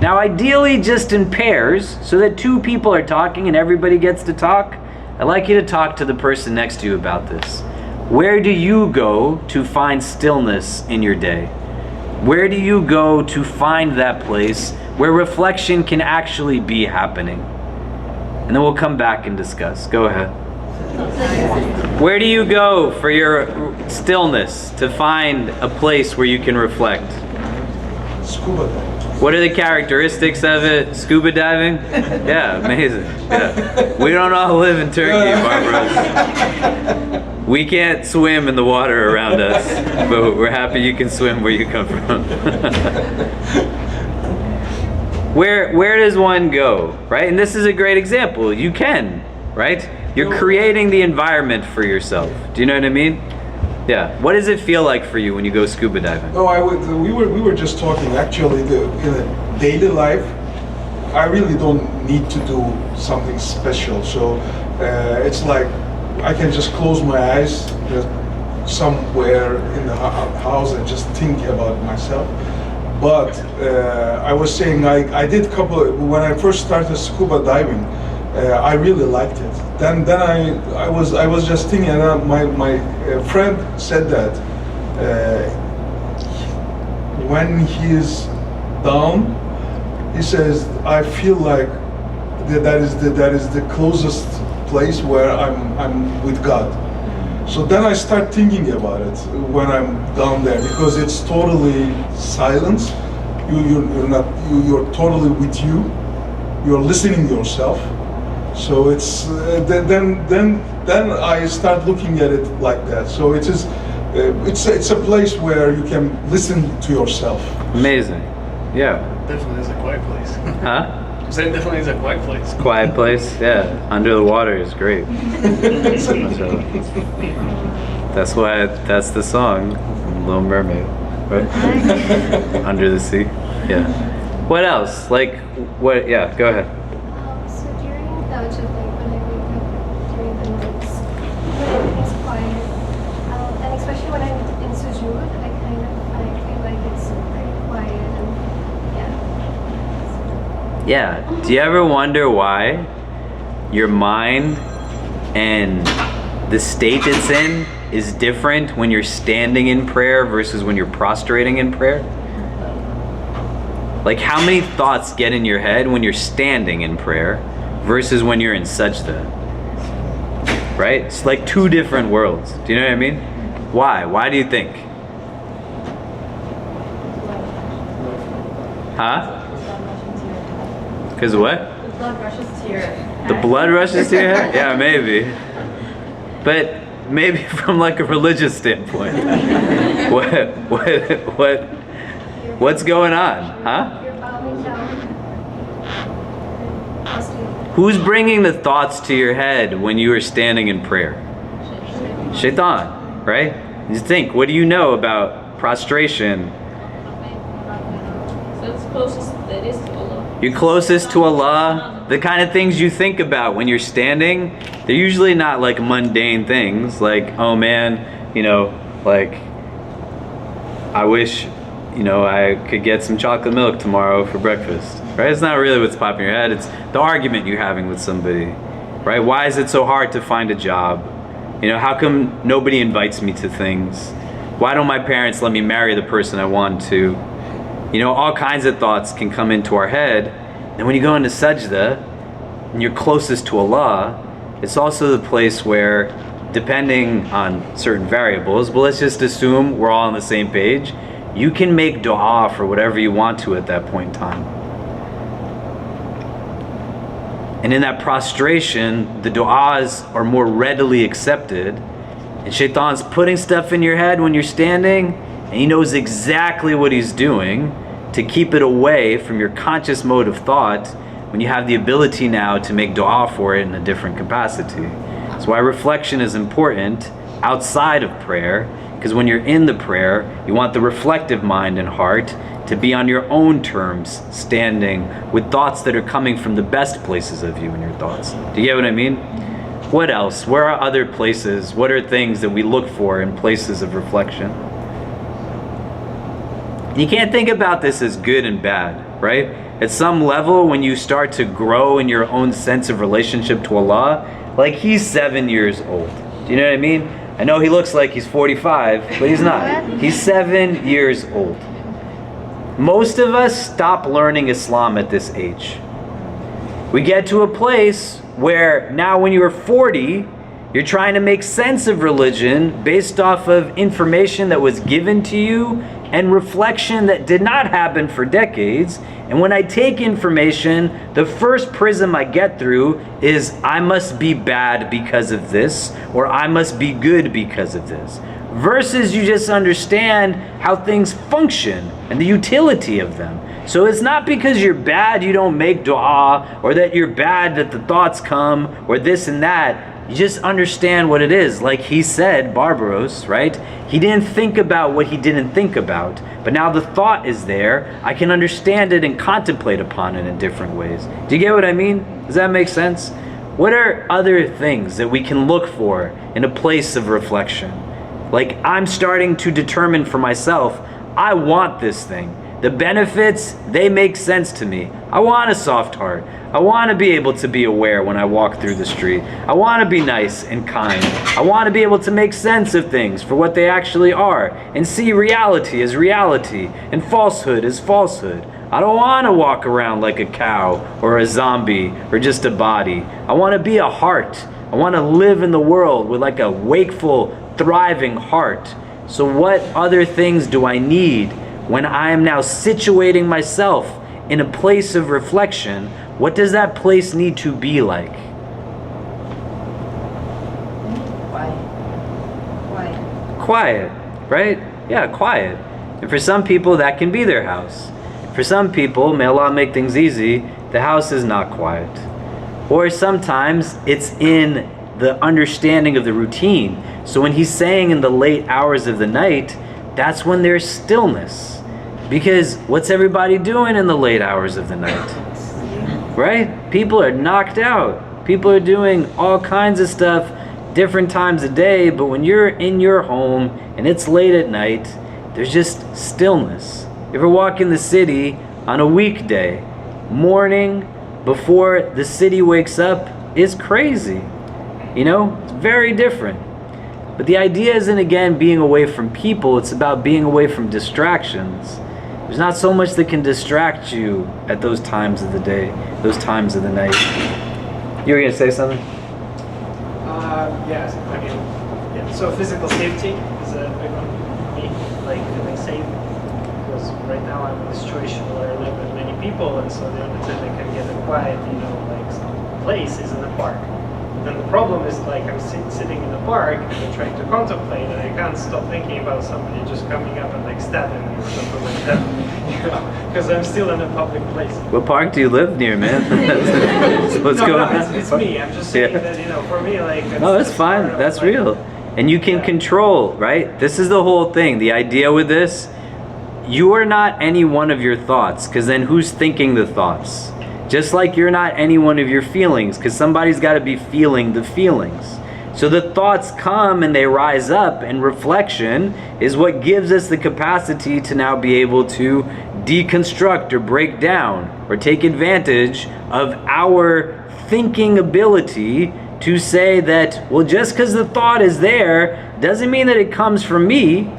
Now, ideally just in pairs, so that two people are talking and everybody gets to talk. I'd like you to talk to the person next to you about this. Where do you go to find stillness in your day? Where do you go to find that place where reflection can actually be happening? And then we'll come back and discuss. Go ahead. Where do you go for your stillness, to find a place where you can reflect? Scuba diving. What are the characteristics of it? Scuba diving? Yeah, amazing. Yeah. We don't all live in Turkey, Barbara. We can't swim in the water around us, but we're happy you can swim where you come from. Where does one go, right? And this is a great example. You can, right? You're creating the environment for yourself. Do you know what I mean? Yeah. What does it feel like for you when you go scuba diving? No, we were just talking. Actually, in a daily life, I really don't need to do something special. So it's like I can just close my eyes somewhere in the house and just think about myself. But I was saying I did when I first started scuba diving. I really liked it. Then I was just thinking, and my friend said that when he is down, he says, I feel like that is the closest place where I'm with God. So then I start thinking about it when I'm down there, because it's totally silence. You're totally with you. You're listening to yourself. So it's then I start looking at it like that. So it's a place where you can listen to yourself. Amazing. Yeah. Definitely is a quiet place. Huh? So it definitely is a quiet place. Quiet place? Yeah. Under the water is great. So, that's the song, Little Mermaid, right? Under the sea. Yeah. What else? What? Yeah, go ahead. So during Tahajjud, like when I wake up during the nights, when everything's quiet, and especially when I'm in sujood, I feel like it's pretty quiet and Yeah. Do you ever wonder why your mind and the state it's in is different when you're standing in prayer versus when you're prostrating in prayer? Like, how many thoughts get in your head when you're standing in prayer versus when you're in sajda? Right? It's like two different worlds. Do you know what I mean? Why? Why do you think? Huh? Because of what? The blood rushes to your head. The blood rushes to your head? Yeah, maybe. But maybe from like a religious standpoint. What's going on? Huh? you're bowing down. Who's bringing the thoughts to your head when you are standing in prayer? Shaitan, right? You think, what do you know about prostration? So it's closest that is to Allah. You're closest to Allah. The kind of things you think about when you're standing, they're usually not like mundane things, like, oh man, like, I wish, I could get some chocolate milk tomorrow for breakfast, right? It's not really what's popping in your head. It's the argument you're having with somebody, right? Why is it so hard to find a job? How come nobody invites me to things? Why don't my parents let me marry the person I want to? All kinds of thoughts can come into our head. And when you go into sajda, and you're closest to Allah, it's also the place where, depending on certain variables, but let's just assume we're all on the same page, you can make dua for whatever you want to at that point in time. And in that prostration, the du'as are more readily accepted. And shaitan's putting stuff in your head when you're standing, and he knows exactly what he's doing to keep it away from your conscious mode of thought when you have the ability now to make dua for it in a different capacity. That's why reflection is important outside of prayer, because when you're in the prayer, you want the reflective mind and heart to be on your own terms, standing with thoughts that are coming from the best places of you in your thoughts. Do you get what I mean? What else? Where are other places? What are things that we look for in places of reflection? You can't think about this as good and bad, right? At some level, when you start to grow in your own sense of relationship to Allah, like he's 7 years old. Do you know what I mean? I know he looks like he's 45, but he's not. He's 7 years old. Most of us stop learning Islam at this age. We get to a place where now when you're 40, you're trying to make sense of religion based off of information that was given to you and reflection that did not happen for decades. And when I take information, the first prism I get through is I must be bad because of this, or I must be good because of this. Versus you just understand how things function and the utility of them. So it's not because you're bad you don't make dua, or that you're bad that the thoughts come, or this and that. You just understand what it is. Like he said, Barbaros, right? He didn't think about what he didn't think about. But now the thought is there. I can understand it and contemplate upon it in different ways. Do you get what I mean? Does that make sense? What are other things that we can look for in a place of reflection? Like I'm starting to determine for myself, I want this thing. The benefits, they make sense to me. I want a soft heart. I want to be able to be aware when I walk through the street. I want to be nice and kind. I want to be able to make sense of things for what they actually are and see reality as reality and falsehood as falsehood. I don't want to walk around like a cow or a zombie or just a body. I want to be a heart. I want to live in the world with like a wakeful, thriving heart. So what other things do I need when I am now situating myself in a place of reflection? What does that place need to be like? Quiet, right? Yeah, quiet. And for some people, that can be their house. For some people, may Allah make things easy, the house is not quiet. Or sometimes it's in the understanding of the routine. So when he's saying in the late hours of the night, that's when there's stillness. Because what's everybody doing in the late hours of the night? Right? People are knocked out. People are doing all kinds of stuff different times a day, but when you're in your home and it's late at night, there's just stillness. You ever walk in the city on a weekday, morning before the city wakes up is crazy. You know, it's very different. But the idea isn't, again, being away from people, it's about being away from distractions. There's not so much that can distract you at those times of the day, those times of the night. You were going to say something? Yes, I mean, yeah. So physical safety is a big one for me, like feeling safe. Because right now I'm in a situation where I live with many people, and so the only time I can get a quiet, like some place is in the park. Then the problem is like I'm sitting in the park and I'm trying to contemplate, and I can't stop thinking about somebody just coming up and like stabbing me or something like that, because I'm still in a public place. What park do you live near, man? So what's going on? It's me. I'm just saying that for me, like. No, that's fine. That's real, and you can control, right? This is the whole thing. The idea with this, you are not any one of your thoughts, because then who's thinking the thoughts? Just like you're not any one of your feelings, because somebody's got to be feeling the feelings. So the thoughts come and they rise up, and reflection is what gives us the capacity to now be able to deconstruct or break down or take advantage of our thinking ability to say that, well, just because the thought is there doesn't mean that it comes from me.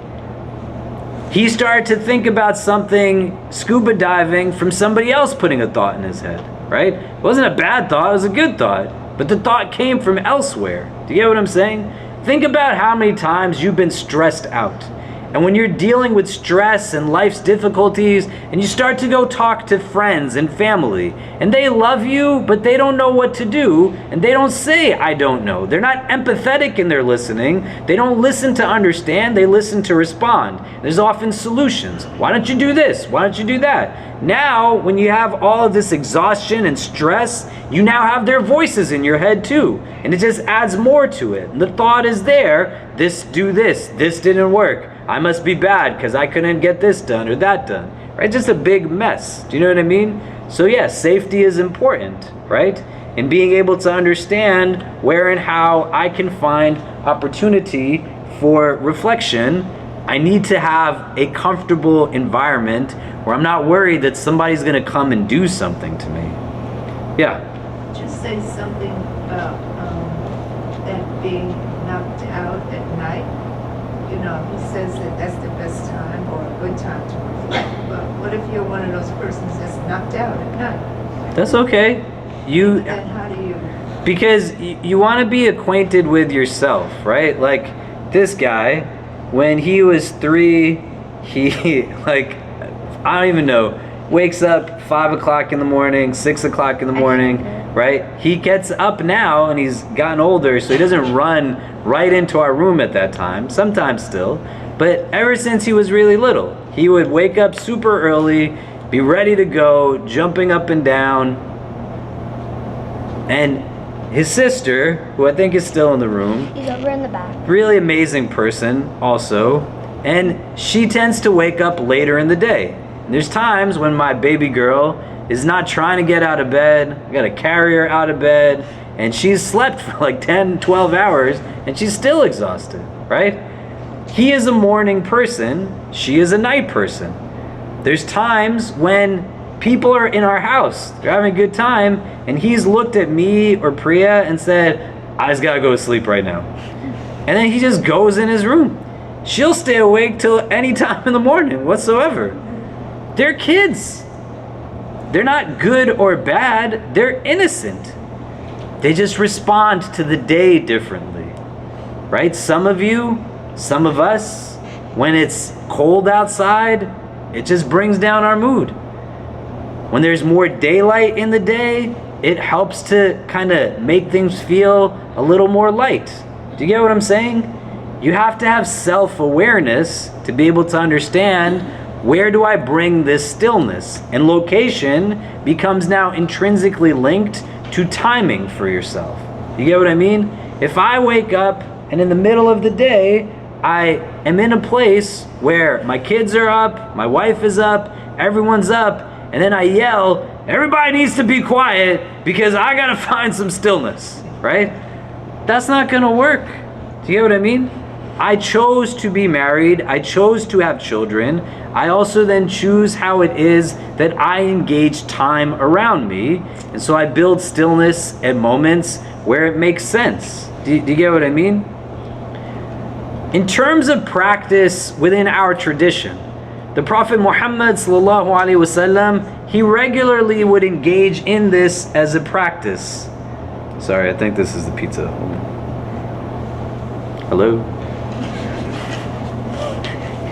He started to think about something, scuba diving, from somebody else putting a thought in his head. right? It wasn't a bad thought, it was a good thought. But the thought came from elsewhere. Do you get what I'm saying? Think about how many times you've been stressed out. And when you're dealing with stress and life's difficulties, and you start to go talk to friends and family, and they love you, but they don't know what to do, and they don't say, I don't know. They're not empathetic in their listening. They don't listen to understand, they listen to respond. There's often solutions. Why don't you do this? Why don't you do that? Now, when you have all of this exhaustion and stress, you now have their voices in your head too. And it just adds more to it. And the thought is there, this didn't work. I must be bad because I couldn't get this done or that done, right? Just a big mess. Do you know what I mean? So yes, safety is important, right? And being able to understand where and how I can find opportunity for reflection, I need to have a comfortable environment where I'm not worried that somebody's going to come and do something to me. Yeah. Just say something about that being knocked out at night. You know, he says that that's the best time or a good time to reflect. But what if you're one of those persons that's knocked out at night? That's okay. Then how do you? Because you want to be acquainted with yourself, right? Like this guy, when he was 3, he like, I don't even know, wakes up 5 o'clock in the morning, 6 o'clock in the morning, right? He gets up now and he's gotten older, so he doesn't run right into our room at that time, sometimes still. But ever since he was really little, he would wake up super early, be ready to go, jumping up and down. And his sister, who I think is still in the room, he's over in the back. Really amazing person also, and she tends to wake up later in the day. And there's times when my baby girl is not trying to get out of bed, I gotta carry her out of bed, and she's slept for like 10, 12 hours, and she's still exhausted, right? He is a morning person, she is a night person. There's times when people are in our house, they're having a good time, and he's looked at me or Priya and said, I just gotta go to sleep right now. And then he just goes in his room. She'll stay awake till any time in the morning whatsoever. They're kids. They're not good or bad, they're innocent. They just respond to the day differently, right? Some of you, some of us, when it's cold outside, it just brings down our mood. When there's more daylight in the day, it helps to kind of make things feel a little more light. Do you get what I'm saying? You have to have self-awareness to be able to understand, where do I bring this stillness? And location becomes now intrinsically linked to timing for yourself. You get what I mean? If I wake up and in the middle of the day, I am in a place where my kids are up, my wife is up, everyone's up, and then I yell, everybody needs to be quiet because I gotta find some stillness, right? That's not gonna work. Do you get what I mean? I chose to be married, I chose to have children. I also then choose how it is that I engage time around me. And so I build stillness at moments where it makes sense. Do you get what I mean? In terms of practice within our tradition, the Prophet Muhammad sallallahu alaihi wasallam, he regularly would engage in this as a practice. Sorry, I think this is the pizza. Hello?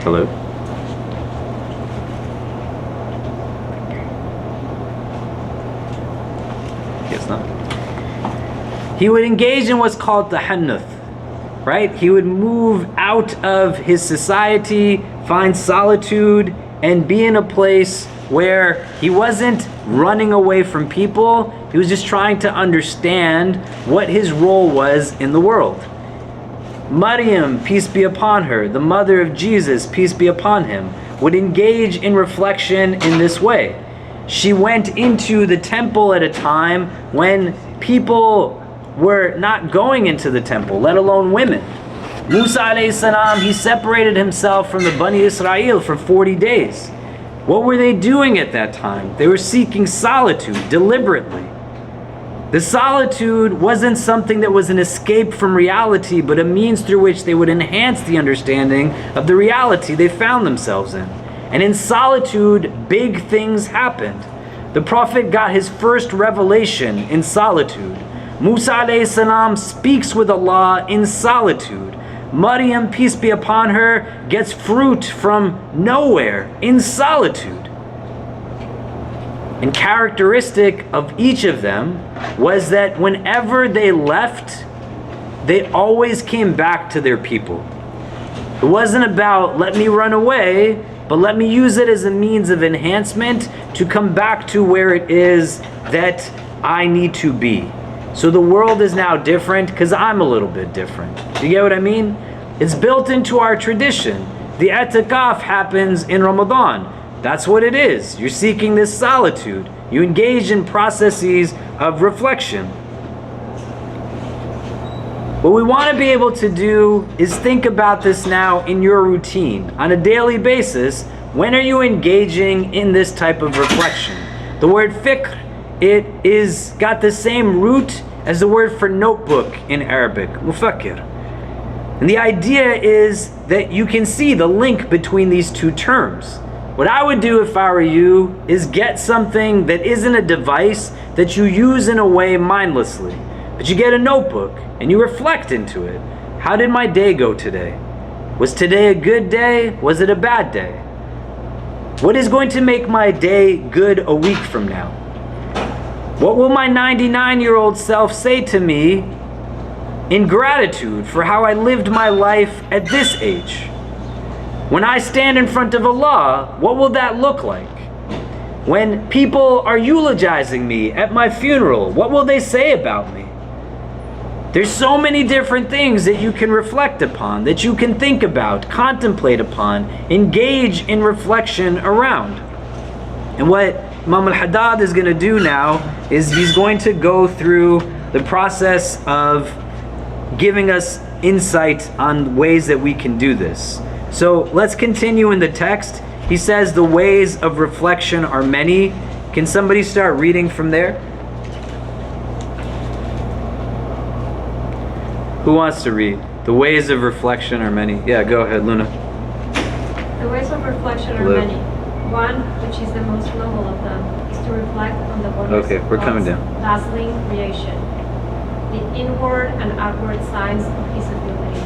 Hello? Yes, not. He would engage in what's called tahannuth, right? He would move out of his society, find solitude, and be in a place where he wasn't running away from people, he was just trying to understand what his role was in the world. Maryam, peace be upon her, the mother of Jesus, peace be upon him, would engage in reflection in this way. She went into the temple at a time when people were not going into the temple, let alone women. Musa alayhi salam, he separated himself from the Bani Israel for 40 days. What were they doing at that time? They were seeking solitude deliberately. The solitude wasn't something that was an escape from reality, but a means through which they would enhance the understanding of the reality they found themselves in. And in solitude, big things happened. The Prophet got his first revelation in solitude. Musa alayhi salam speaks with Allah in solitude. Maryam, peace be upon her, gets fruit from nowhere in solitude. And characteristic of each of them was that whenever they left, they always came back to their people. It wasn't about, let me run away, but let me use it as a means of enhancement to come back to where it is that I need to be. So the world is now different because I'm a little bit different. Do you get what I mean? It's built into our tradition. The i'tikaf happens in Ramadan. That's what it is. You're seeking this solitude. You engage in processes of reflection. What we want to be able to do is think about this now in your routine. On a daily basis, when are you engaging in this type of reflection? The word fikr, it is got the same root as the word for notebook in Arabic, mufakkir. And the idea is that you can see the link between these two terms. What I would do if I were you is get something that isn't a device that you use in a way mindlessly. But you get a notebook and you reflect into it. How did my day go today? Was today a good day? Was it a bad day? What is going to make my day good a week from now? What will my 99-year-old self say to me in gratitude for how I lived my life at this age? When I stand in front of Allah, what will that look like? When people are eulogizing me at my funeral, what will they say about me? There's so many different things that you can reflect upon, that you can think about, contemplate upon, engage in reflection around. And what Imam al-Haddad is going to do now is he's going to go through the process of giving us insight on ways that we can do this. So let's continue in the text. He says the ways of reflection are many. Can somebody start reading from there? Who wants to read? The ways of reflection are many. Yeah, go ahead, Luna. The ways of reflection are many. One, which is the most noble of them, is to reflect on the wonders Okay, we're coming down. dazzling creation, the inward and outward signs of his ability,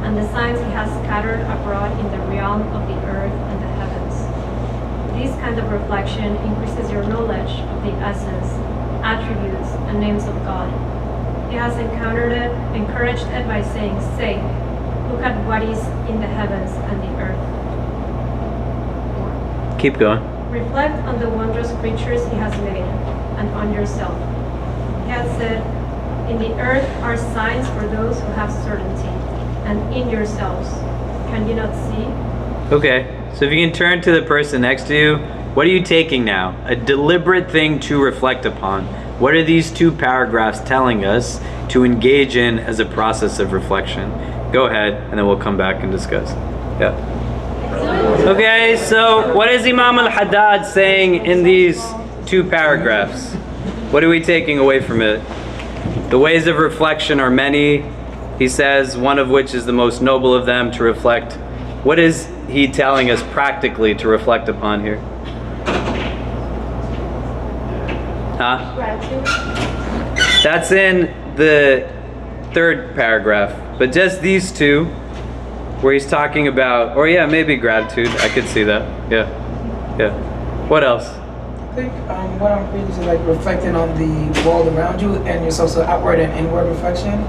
and the signs he has scattered abroad in the realm of the earth and the heavens. This kind of reflection increases your knowledge of the essence, attributes, and names of God. He has encouraged it by saying, "Say, look at what is in the heavens and the earth." Keep going. Reflect on the wondrous creatures he has made, and on yourself. He has said, "In the earth are signs for those who have certainty, and in yourselves. Can you not see?" Okay, so if you can turn to the person next to you, what are you taking now? A deliberate thing to reflect upon. What are these two paragraphs telling us to engage in as a process of reflection? Go ahead, and then we'll come back and discuss. Yeah. Okay, so what is Imam al-Haddad saying in these two paragraphs? What are we taking away from it? The ways of reflection are many. He says one of which is the most noble of them, to reflect. What is he telling us practically to reflect upon here? Huh? Gratitude. That's in the third paragraph. But just these two, where he's talking about, or yeah, maybe gratitude. I could see that. Yeah. Yeah. What else? I think what I'm reading is like reflecting on the world around you, and it's also outward and inward reflection.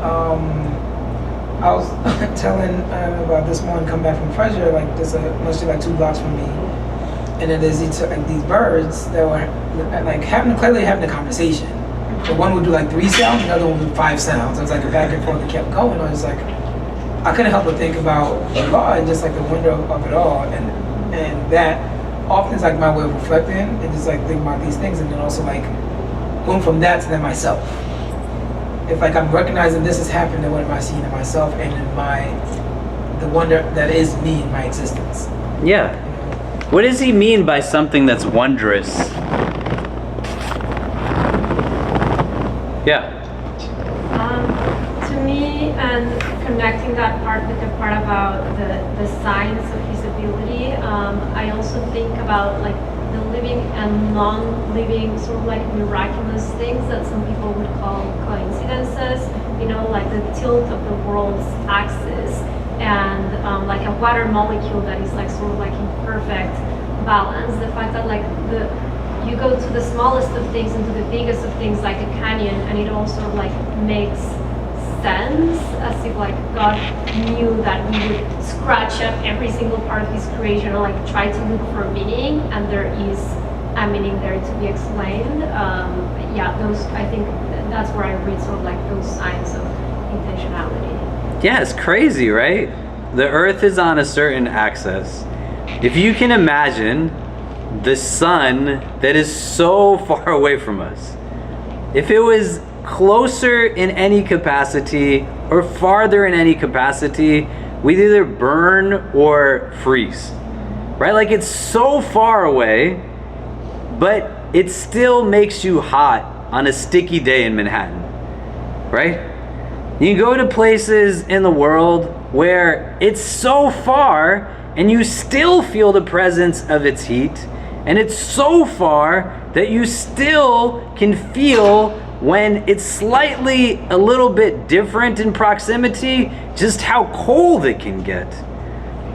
I was telling about this morning, come back from Treasure, like there's a mostly like 2 blocks from me, and then there's these birds that were like clearly having a conversation. But one would do like 3 sounds, the other one would do 5 sounds. It was like a back and forth that kept going. I was like, I couldn't help but think about Allah and just like the wonder of it all, and that often is like my way of reflecting and just like thinking about these things, and then also like going from that to then myself. If like I'm recognizing this has happened, then what am I seeing in myself and in the wonder that is me in my existence? Yeah. What does he mean by something that's wondrous? Yeah. To me, and connecting that part with the part about the signs of his ability, I also think about like the living and non-living sort of like miraculous things that some people would call coincidences, you know, like the tilt of the world's axis, and like a water molecule that is like sort of like in perfect balance. The fact that like you go to the smallest of things and to the biggest of things, like a canyon, and it all sort of like makes sense, as if like God knew that we would scratch up every single part of his creation or like try to look for meaning, and there is a meaning there to be explained. Yeah, those, I think that's where I read sort of like those signs of intentionality. Yeah, it's crazy, right? The earth is on a certain axis. If you can imagine the sun that is so far away from us, if it was closer in any capacity or farther in any capacity, we'd either burn or freeze, right? Like, it's so far away, but it still makes you hot on a sticky day in Manhattan, right? You go to places in the world where it's so far and you still feel the presence of its heat, and it's so far that you still can feel when it's slightly a little bit different in proximity, just how cold it can get.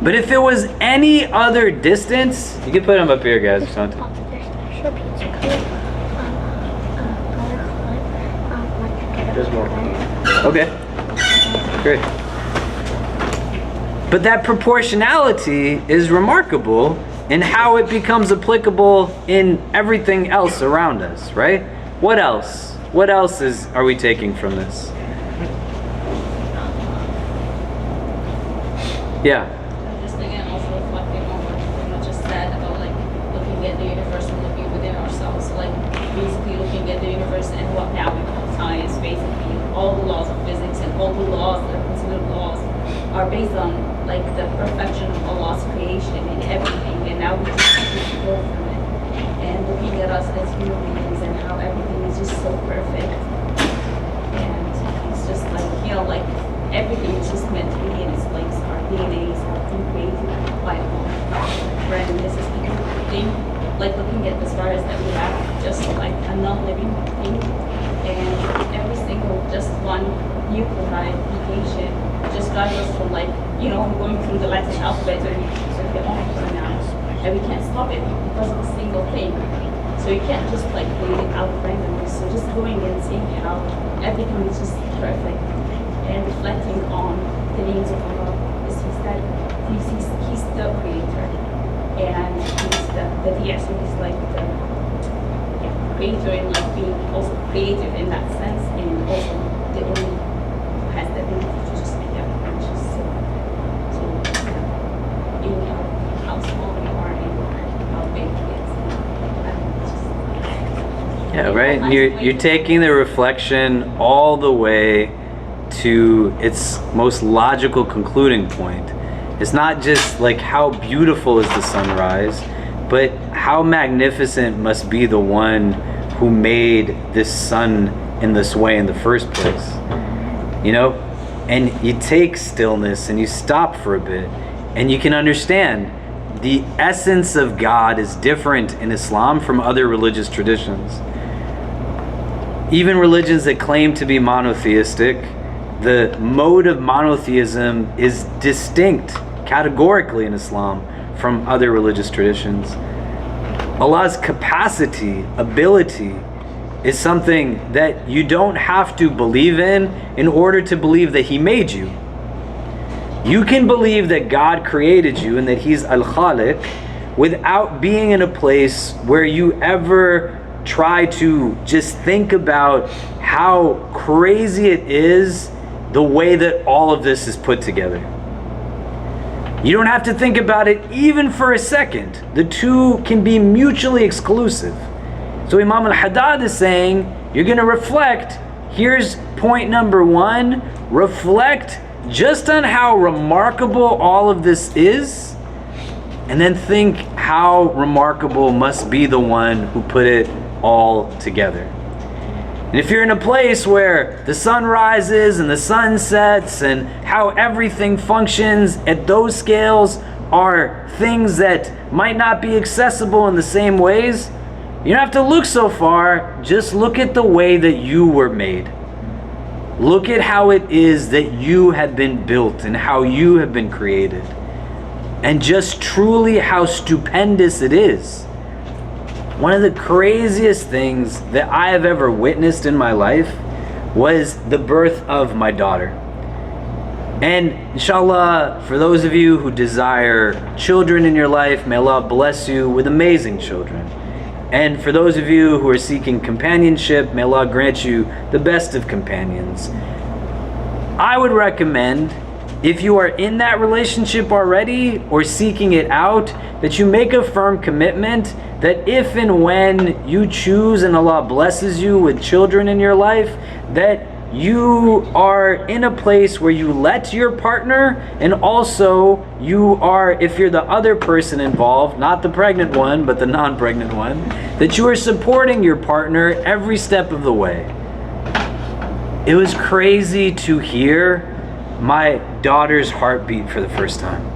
But if it was any other distance, you can put them up here, guys, if you want to. There's more. Okay, great. But that proportionality is remarkable in how it becomes applicable in everything else around us, right? What else? What else are we taking from this? Yeah. Just again, also reflecting on what you just said about like looking at the universe and looking within ourselves, like basically looking at the universe and what now we call science. Basically, all the laws of physics and all the laws that are considered laws are based on like the perfection of Allah's creation in everything, and now we just have to go from it and looking at us as human beings and how everything is just so perfect, and it's just like, you know, like everything is just meant to be in its place. Our DNAs have been created by Allah, and this is the thing, like looking at the stars that we have, just like a non-living thing, and every single just one nucleotide mutation just drives us from like, you know, going through the Latin alphabet to the alphabet now, and we can't stop it because of a single thing. So you can't just like leave it out randomly. So just going and seeing how everything is just perfect and reflecting on the names of Allah. Is he's the creator, and he's the yes, he's like the creator and like being also creative in that sense, and also the only who has the ability to just make everything just so in how small we are and how big it is. Yeah, right. And you're taking the reflection all the way to its most logical concluding point. It's not just like how beautiful is the sunrise, but how magnificent must be the one who made this sun in this way in the first place. You know? And you take stillness and you stop for a bit, and you can understand the essence of God is different in Islam from other religious traditions. Even religions that claim to be monotheistic, the mode of monotheism is distinct categorically in Islam from other religious traditions. Allah's capacity, ability, is something that you don't have to believe in order to believe that He made you. You can believe that God created you and that He's Al-Khaliq without being in a place where you ever try to just think about how crazy it is the way that all of this is put together. You don't have to think about it even for a second. The two can be mutually exclusive. So Imam al-Haddad is saying, you're going to reflect. Here's point number one. Reflect just on how remarkable all of this is, and then think how remarkable must be the one who put it all together. And if you're in a place where the sun rises and the sun sets and how everything functions at those scales are things that might not be accessible in the same ways, you don't have to look so far. Just look at the way that you were made. Look at how it is that you have been built and how you have been created. And just truly how stupendous it is. One of the craziest things that I have ever witnessed in my life was the birth of my daughter. And inshallah, for those of you who desire children in your life, may Allah bless you with amazing children. And for those of you who are seeking companionship, may Allah grant you the best of companions. I would recommend, if you are in that relationship already or seeking it out, that you make a firm commitment that if and when you choose and Allah blesses you with children in your life, that you are in a place where you let your partner, and also you are, if you're the other person involved, not the pregnant one, but the non-pregnant one, that you are supporting your partner every step of the way. It was crazy to hear my daughter's heartbeat for the first time.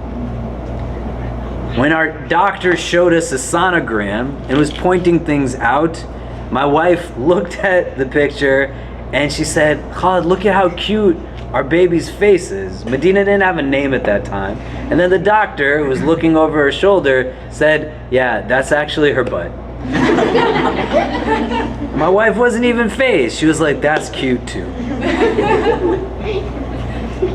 When our doctor showed us a sonogram and was pointing things out, my wife looked at the picture and she said, Khalid, look at how cute our baby's face is. Medina didn't have a name at that time. And then the doctor, who was looking over her shoulder, said, yeah, that's actually her butt. My wife wasn't even fazed. She was like, that's cute too.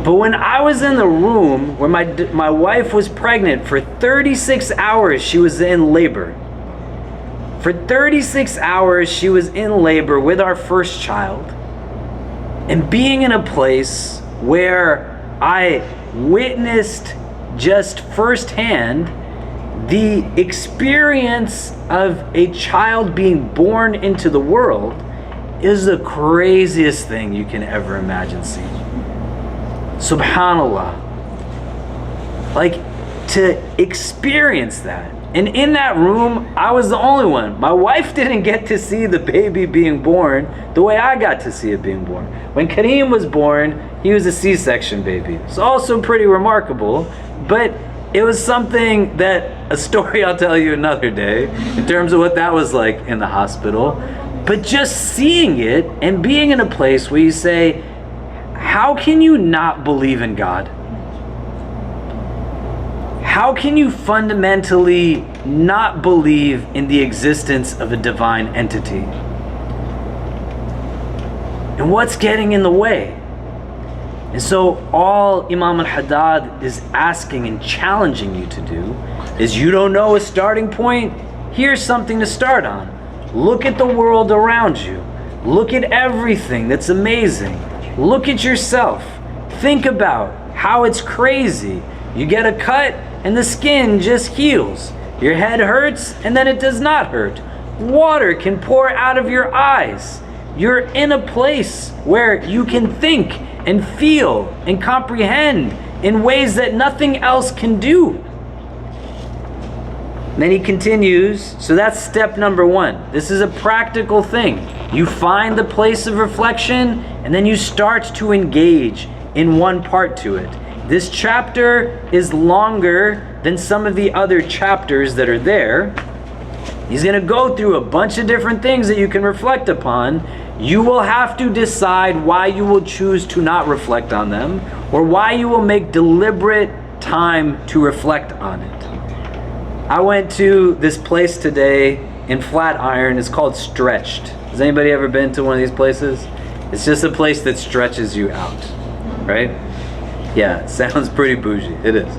But when I was in the room where my wife was pregnant for 36 hours, she was in labor. For 36 hours, she was in labor with our first child. And being in a place where I witnessed just firsthand the experience of a child being born into the world is the craziest thing you can ever imagine seeing. Subhanallah. Like, to experience that. And in that room, I was the only one. My wife didn't get to see the baby being born the way I got to see it being born. When Kareem was born, he was a C-section baby. It's also pretty remarkable, but it was something that, a story I'll tell you another day, in terms of what that was like in the hospital. But just seeing it and being in a place where you say, how can you not believe in God? How can you fundamentally not believe in the existence of a divine entity? And what's getting in the way? And so all Imam al-Haddad is asking and challenging you to do is, you don't know a starting point? Here's something to start on. Look at the world around you. Look at everything that's amazing. Look at yourself. Think about how it's crazy. You get a cut and the skin just heals. Your head hurts and then it does not hurt. Water can pour out of your eyes. You're in a place where you can think and feel and comprehend in ways that nothing else can do. And then he continues, so that's step number one. This is a practical thing. You find the place of reflection and then you start to engage in one part to it. This chapter is longer than some of the other chapters that are there. He's going to go through a bunch of different things that you can reflect upon. You will have to decide why you will choose to not reflect on them, or why you will make deliberate time to reflect on it. I went to this place today in Flatiron. It's called Stretched. Has anybody ever been to one of these places? It's just a place that stretches you out, right? Yeah, it sounds pretty bougie. It is.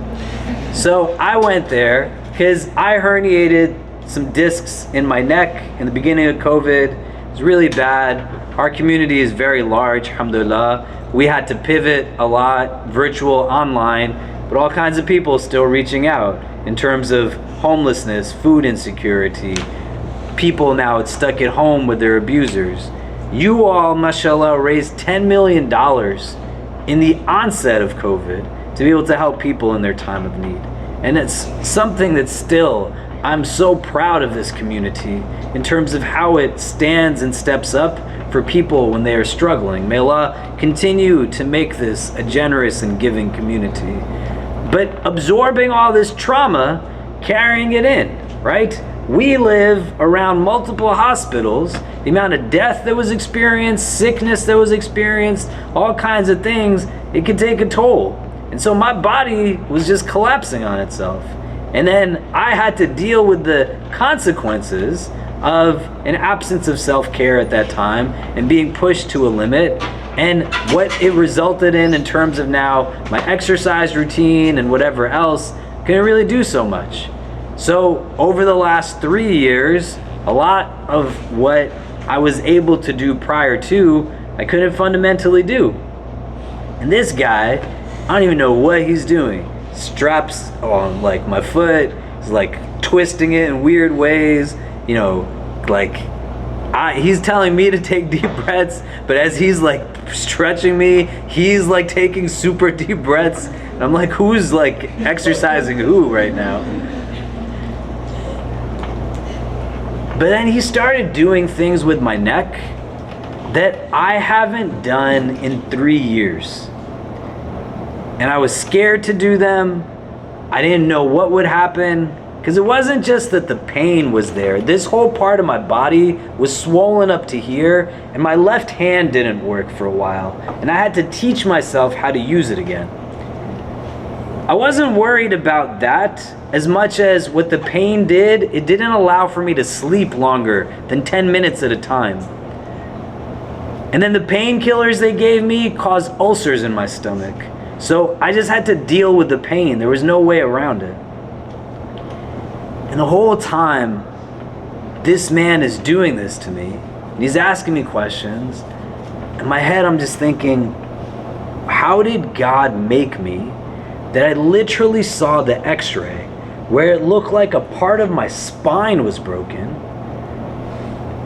So I went there because I herniated some discs in my neck in the beginning of COVID. It was really bad. Our community is very large, alhamdulillah. We had to pivot a lot, virtual, online, but all kinds of people still reaching out in terms of homelessness, food insecurity, people now stuck at home with their abusers. You all, mashallah, raised $10 million in the onset of COVID to be able to help people in their time of need. And it's something that still, I'm so proud of this community in terms of how it stands and steps up for people when they are struggling. May Allah continue to make this a generous and giving community. but absorbing all this trauma, carrying it in, right? We live around multiple hospitals. The amount of death that was experienced, sickness that was experienced, all kinds of things, it could take a toll. And so my body was just collapsing on itself. And then I had to deal with the consequences of an absence of self-care at that time and being pushed to a limit, and what it resulted in terms of now my exercise routine and whatever else couldn't really do so much. So over the last 3 years, a lot of what I was able to do prior to, I couldn't fundamentally do. And this guy, I don't even know what he's doing. Straps on like my foot, he's like twisting it in weird ways, you know, like he's telling me to take deep breaths, but as he's like stretching me, he's like taking super deep breaths. And I'm like, who's like exercising who right now? But then he started doing things with my neck that I haven't done in 3 years. And I was scared to do them. I didn't know what would happen, because it wasn't just that the pain was there. This whole part of my body was swollen up to here, and my left hand didn't work for a while, and I had to teach myself how to use it again. I wasn't worried about that as much as what the pain did. It didn't allow for me to sleep longer than 10 minutes at a time. And then the painkillers they gave me caused ulcers in my stomach. So I just had to deal with the pain. There was no way around it. And the whole time, this man is doing this to me, and he's asking me questions. In my head, I'm just thinking, how did God make me that I literally saw the x-ray where it looked like a part of my spine was broken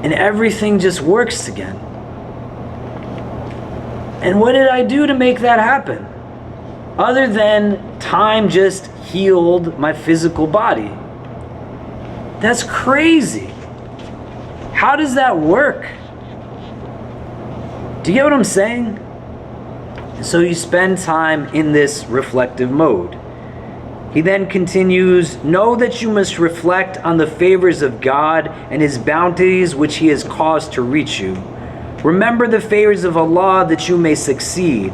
and everything just works again? And what did I do to make that happen? Other than time just healed my physical body. That's crazy. How does that work? Do you get what I'm saying? So you spend time in this reflective mode. He then continues, know that you must reflect on the favors of God and his bounties which he has caused to reach you. Remember the favors of Allah that you may succeed.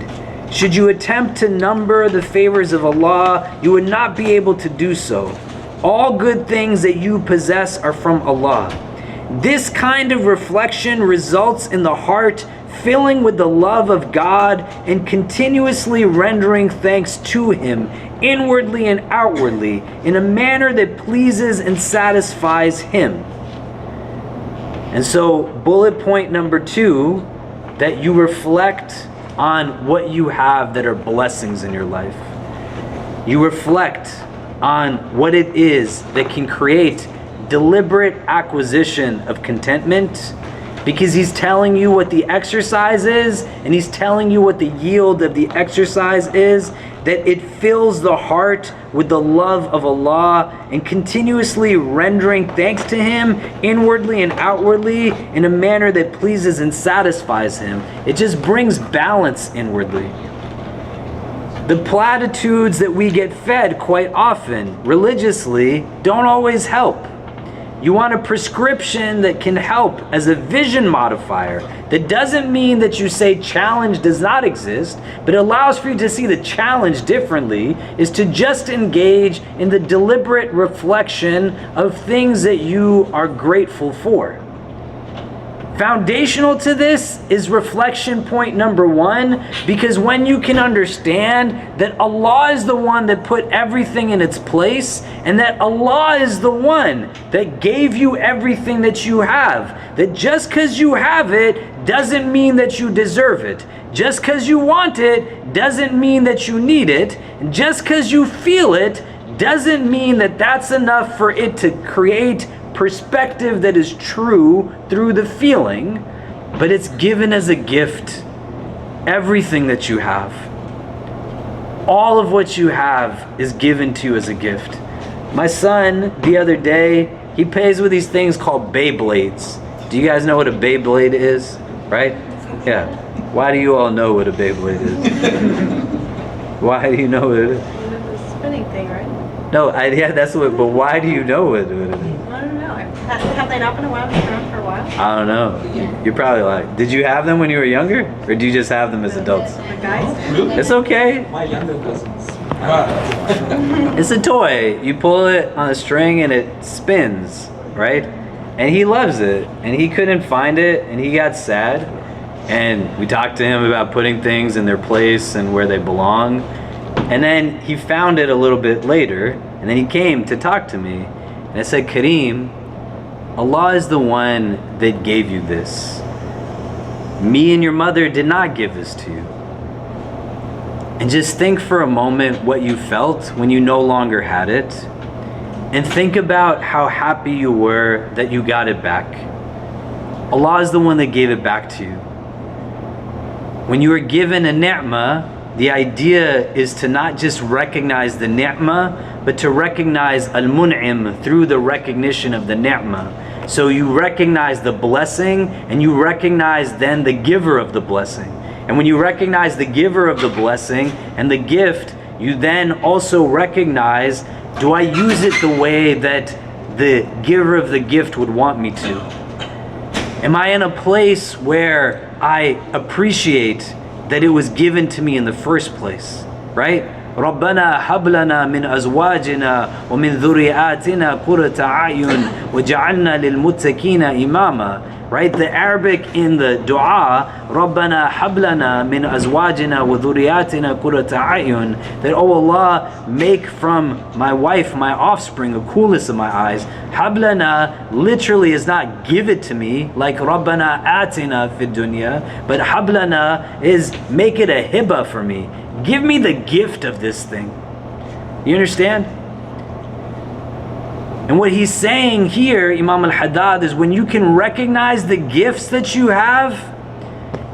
Should you attempt to number the favors of Allah, you would not be able to do so. All good things that you possess are from Allah. This kind of reflection results in the heart filling with the love of God and continuously rendering thanks to him inwardly and outwardly in a manner that pleases and satisfies him. And so bullet point number 2, that you reflect on what you have that are blessings in your life. You reflect on what it is that can create deliberate acquisition of contentment, because he's telling you what the exercise is, and he's telling you what the yield of the exercise is, that it fills the heart with the love of Allah and continuously rendering thanks to him inwardly and outwardly in a manner that pleases and satisfies him. It just brings balance inwardly. The platitudes that we get fed quite often religiously don't always help. You want a prescription that can help as a vision modifier. That doesn't mean that you say challenge does not exist, but it allows for you to see the challenge differently, is to just engage in the deliberate reflection of things that you are grateful for. Foundational to this is reflection point number 1, because when you can understand that Allah is the one that put everything in its place, and that Allah is the one that gave you everything that you have, that just because you have it doesn't mean that you deserve it. Just because you want it doesn't mean that you need it. And just because you feel it doesn't mean that that's enough for it to create perspective that is true through the feeling, but it's given as a gift. Everything that you have, all of what you have, is given to you as a gift. My son, the other day, he plays with these things called Beyblades. Do you guys know what a Beyblade is? Right? Yeah. Why do you all know what a Beyblade is? Why do you know what it is? spinning thing, right? No, yeah, that's what. But why do you know what it is? I don't know. Have they not been around for a while? I don't know. You're probably like. Did you have them when you were younger, or do you just have them as adults? The guys? It's okay. My younger cousins. It's a toy. You pull it on a string and it spins, right? And he loves it. And he couldn't find it, and he got sad. And we talked to him about putting things in their place and where they belong. And then he found it a little bit later, and then he came to talk to me. And I said, Kareem, Allah is the one that gave you this. Me and your mother did not give this to you. And just think for a moment what you felt when you no longer had it. And think about how happy you were that you got it back. Allah is the one that gave it back to you. When you were given a ni'mah, the idea is to not just recognize the ni'mah, but to recognize al-mun'im through the recognition of the ni'mah. So you recognize the blessing, and you recognize then the giver of the blessing. And when you recognize the giver of the blessing and the gift, you then also recognize, do I use it the way that the giver of the gift would want me to? Am I in a place where I appreciate that it was given to me in the first place, right? رَبَّنَا هَبْ لَنَا مِنْ أَزْوَاجِنَا وَمِنْ ذُرِّيَّاتِنَا قُرَّةَ أَعْيُنٍ وَجَعَلْنَا لِلْمُتَّقِينَ إِمَامًا. Right? The Arabic in the dua, رَبَّنَا هَبْ لَنَا مِنْ أَزْوَاجِنَا وَذُرِّيَّاتِنَا قُرَّةَ أَعْيُنٍ, that, oh Allah, make from my wife, my offspring, a coolness of my eyes. هَبْ لَنَا literally is not give it to me, like رَبَّنَا آتِنَا فِي الدُّنْيَا, but هَبْ لَنَا is make it a hibah for me. Give me the gift of this thing. You understand? And what he's saying here, Imam al-Haddad, is when you can recognize the gifts that you have,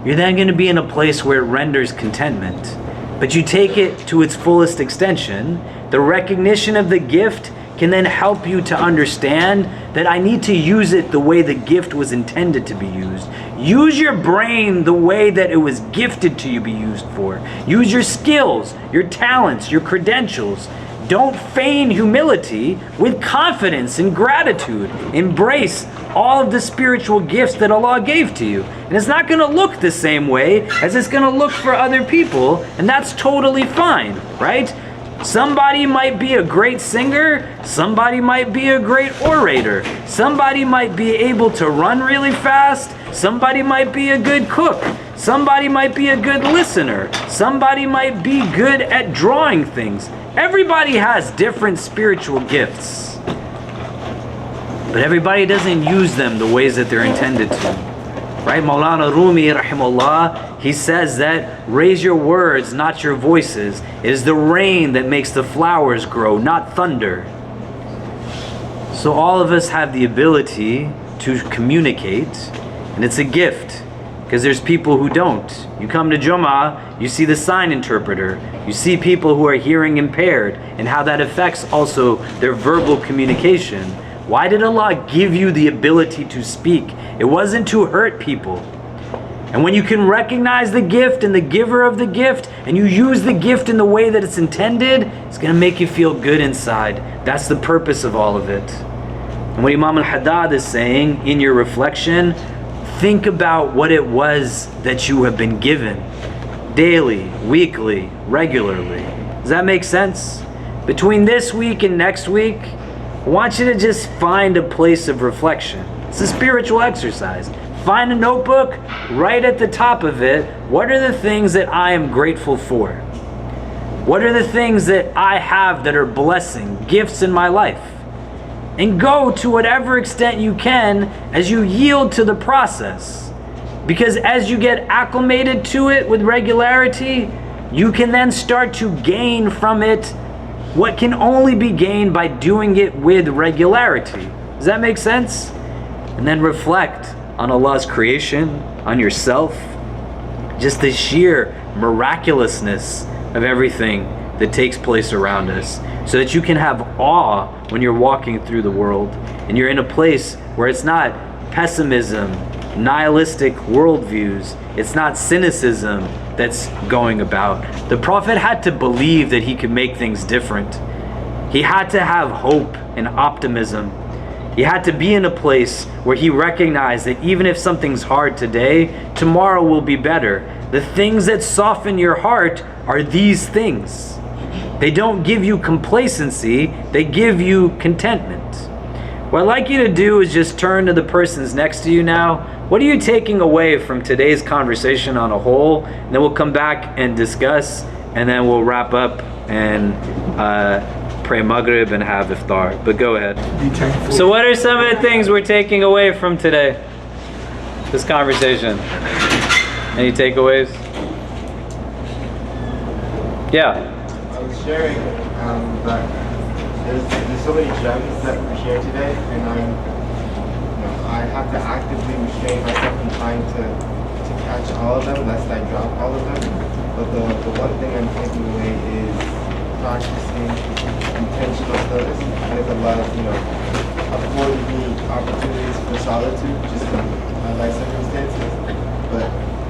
you're then going to be in a place where it renders contentment. But you take it to its fullest extension. The recognition of the gift can then help you to understand that I need to use it the way the gift was intended to be used. Use your brain the way that it was gifted to you be used for. Use your skills, your talents, your credentials. Don't feign humility. With confidence and gratitude, embrace all of the spiritual gifts that Allah gave to you. And it's not going to look the same way as it's going to look for other people, and that's totally fine, right? Somebody might be a great singer, somebody might be a great orator, somebody might be able to run really fast, somebody might be a good cook, somebody might be a good listener, somebody might be good at drawing things. Everybody has different spiritual gifts, but everybody doesn't use them the ways that they're intended to. Right? Maulana Rumi, rahimahullah, he says that raise your words, not your voices. It is the rain that makes the flowers grow, not thunder. So all of us have the ability to communicate, and it's a gift. Because there's people who don't. You come to Jummah, you see the sign interpreter. You see people who are hearing impaired and how that affects also their verbal communication. Why did Allah give you the ability to speak? It wasn't to hurt people. And when you can recognize the gift and the giver of the gift, and you use the gift in the way that it's intended, it's going to make you feel good inside. That's the purpose of all of it. And what Imam al-Haddad is saying in your reflection, think about what it was that you have been given daily, weekly, regularly. Does that make sense? Between this week and next week, I want you to just find a place of reflection. It's a spiritual exercise. Find a notebook, write at the top of it, what are the things that I am grateful for? What are the things that I have that are blessing, gifts in my life? And go to whatever extent you can as you yield to the process. Because as you get acclimated to it with regularity, you can then start to gain from it what can only be gained by doing it with regularity. Does that make sense? And then reflect on Allah's creation, on yourself, just the sheer miraculousness of everything that takes place around us, so that you can have awe when you're walking through the world and you're in a place where it's not pessimism, nihilistic worldviews, it's not cynicism that's going about. The Prophet had to believe that he could make things different. He had to have hope and optimism. He had to be in a place where he recognized that even if something's hard today, tomorrow will be better. The things that soften your heart are these things. They don't give you complacency, they give you contentment. What I'd like you to do is just turn to the persons next to you now. What are you taking away from today's conversation on a whole? And then we'll come back and discuss, and then we'll wrap up and pray Maghrib and have iftar. But go ahead. So what are some of the things we're taking away from today? This conversation. Any takeaways? Yeah. I was sharing that there's so many gems that we share today, and I have to actively restrain myself from trying to catch all of them, lest I drop all of them. But the one thing I'm taking away is practicing intentional stillness. I think Allah, afforded me opportunities for solitude just in my life circumstances, but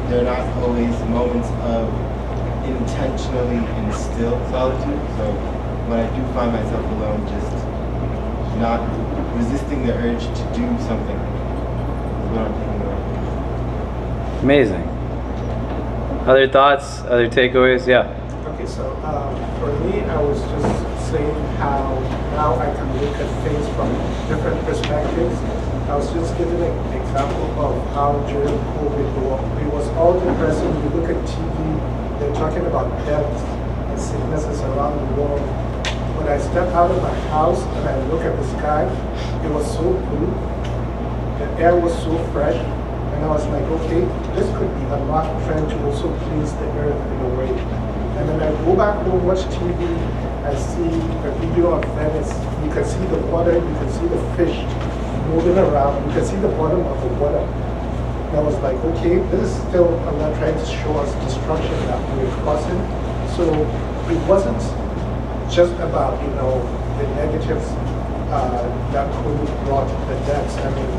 they're not always moments of intentionally instill solitude. So when I do find myself alone, just not resisting the urge to do something is what I'm taking away. Amazing. Other thoughts? Other takeaways? Yeah. Okay, so for me, I was just saying how now I can look at things from different perspectives. I was just giving an example of how during COVID it was all depressing. You look at TV, they're talking about deaths and sicknesses around the world. When I step out of my house and I look at the sky, it was so blue, the air was so fresh, and I was like, okay, this could be Allah trying to also please the earth in a way. And then I go back home, watch TV, I see a video of Venice. You can see the water, you can see the fish moving around, you can see the bottom of the water. And I was like, okay, this is still Allah trying to show us destruction that we're causing. So it wasn't just about, the negatives that COVID brought, the deaths. I mean,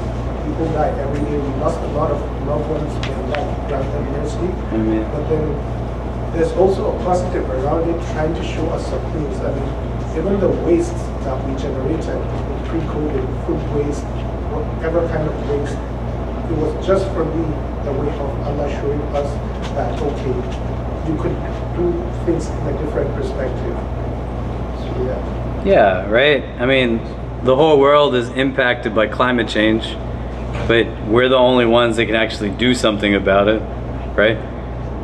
people die every day. We lost a lot of loved ones in that grant them mercy. But then there's also a positive around it, trying to show us some things. I mean, even the waste that we generated pre-COVID, food waste, whatever kind of waste, it was just for me the way of Allah showing us that, okay, you could do things in a different perspective. So, yeah. Yeah, right? I mean, the whole world is impacted by climate change, but we're the only ones that can actually do something about it, right?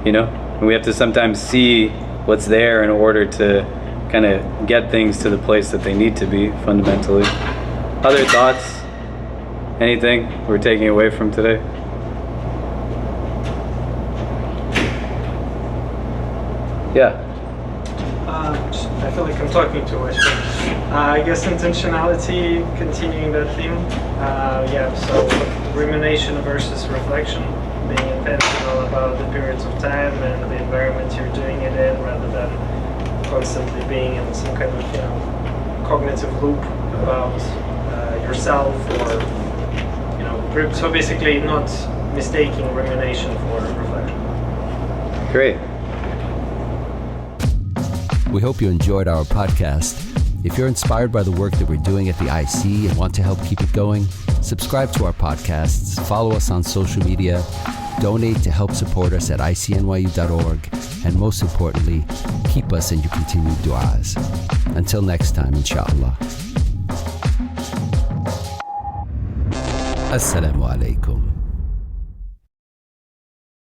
And we have to sometimes see what's there in order to kind of get things to the place that they need to be fundamentally. Other thoughts? Anything we're taking away from today? Yeah. I feel like I'm talking too much, but I guess intentionality, continuing that theme. So rumination versus reflection, being intentional about the periods of time and the environment you're doing it in, rather than constantly being in some kind of cognitive loop about yourself, or so basically not mistaking rumination for reflection. Great. We hope you enjoyed our podcast. If you're inspired by the work that we're doing at the IC and want to help keep it going, subscribe to our podcasts, follow us on social media, donate to help support us at ICNYU.org, and most importantly, keep us in your continued du'as. Until next time, inshallah. Assalamu alaikum.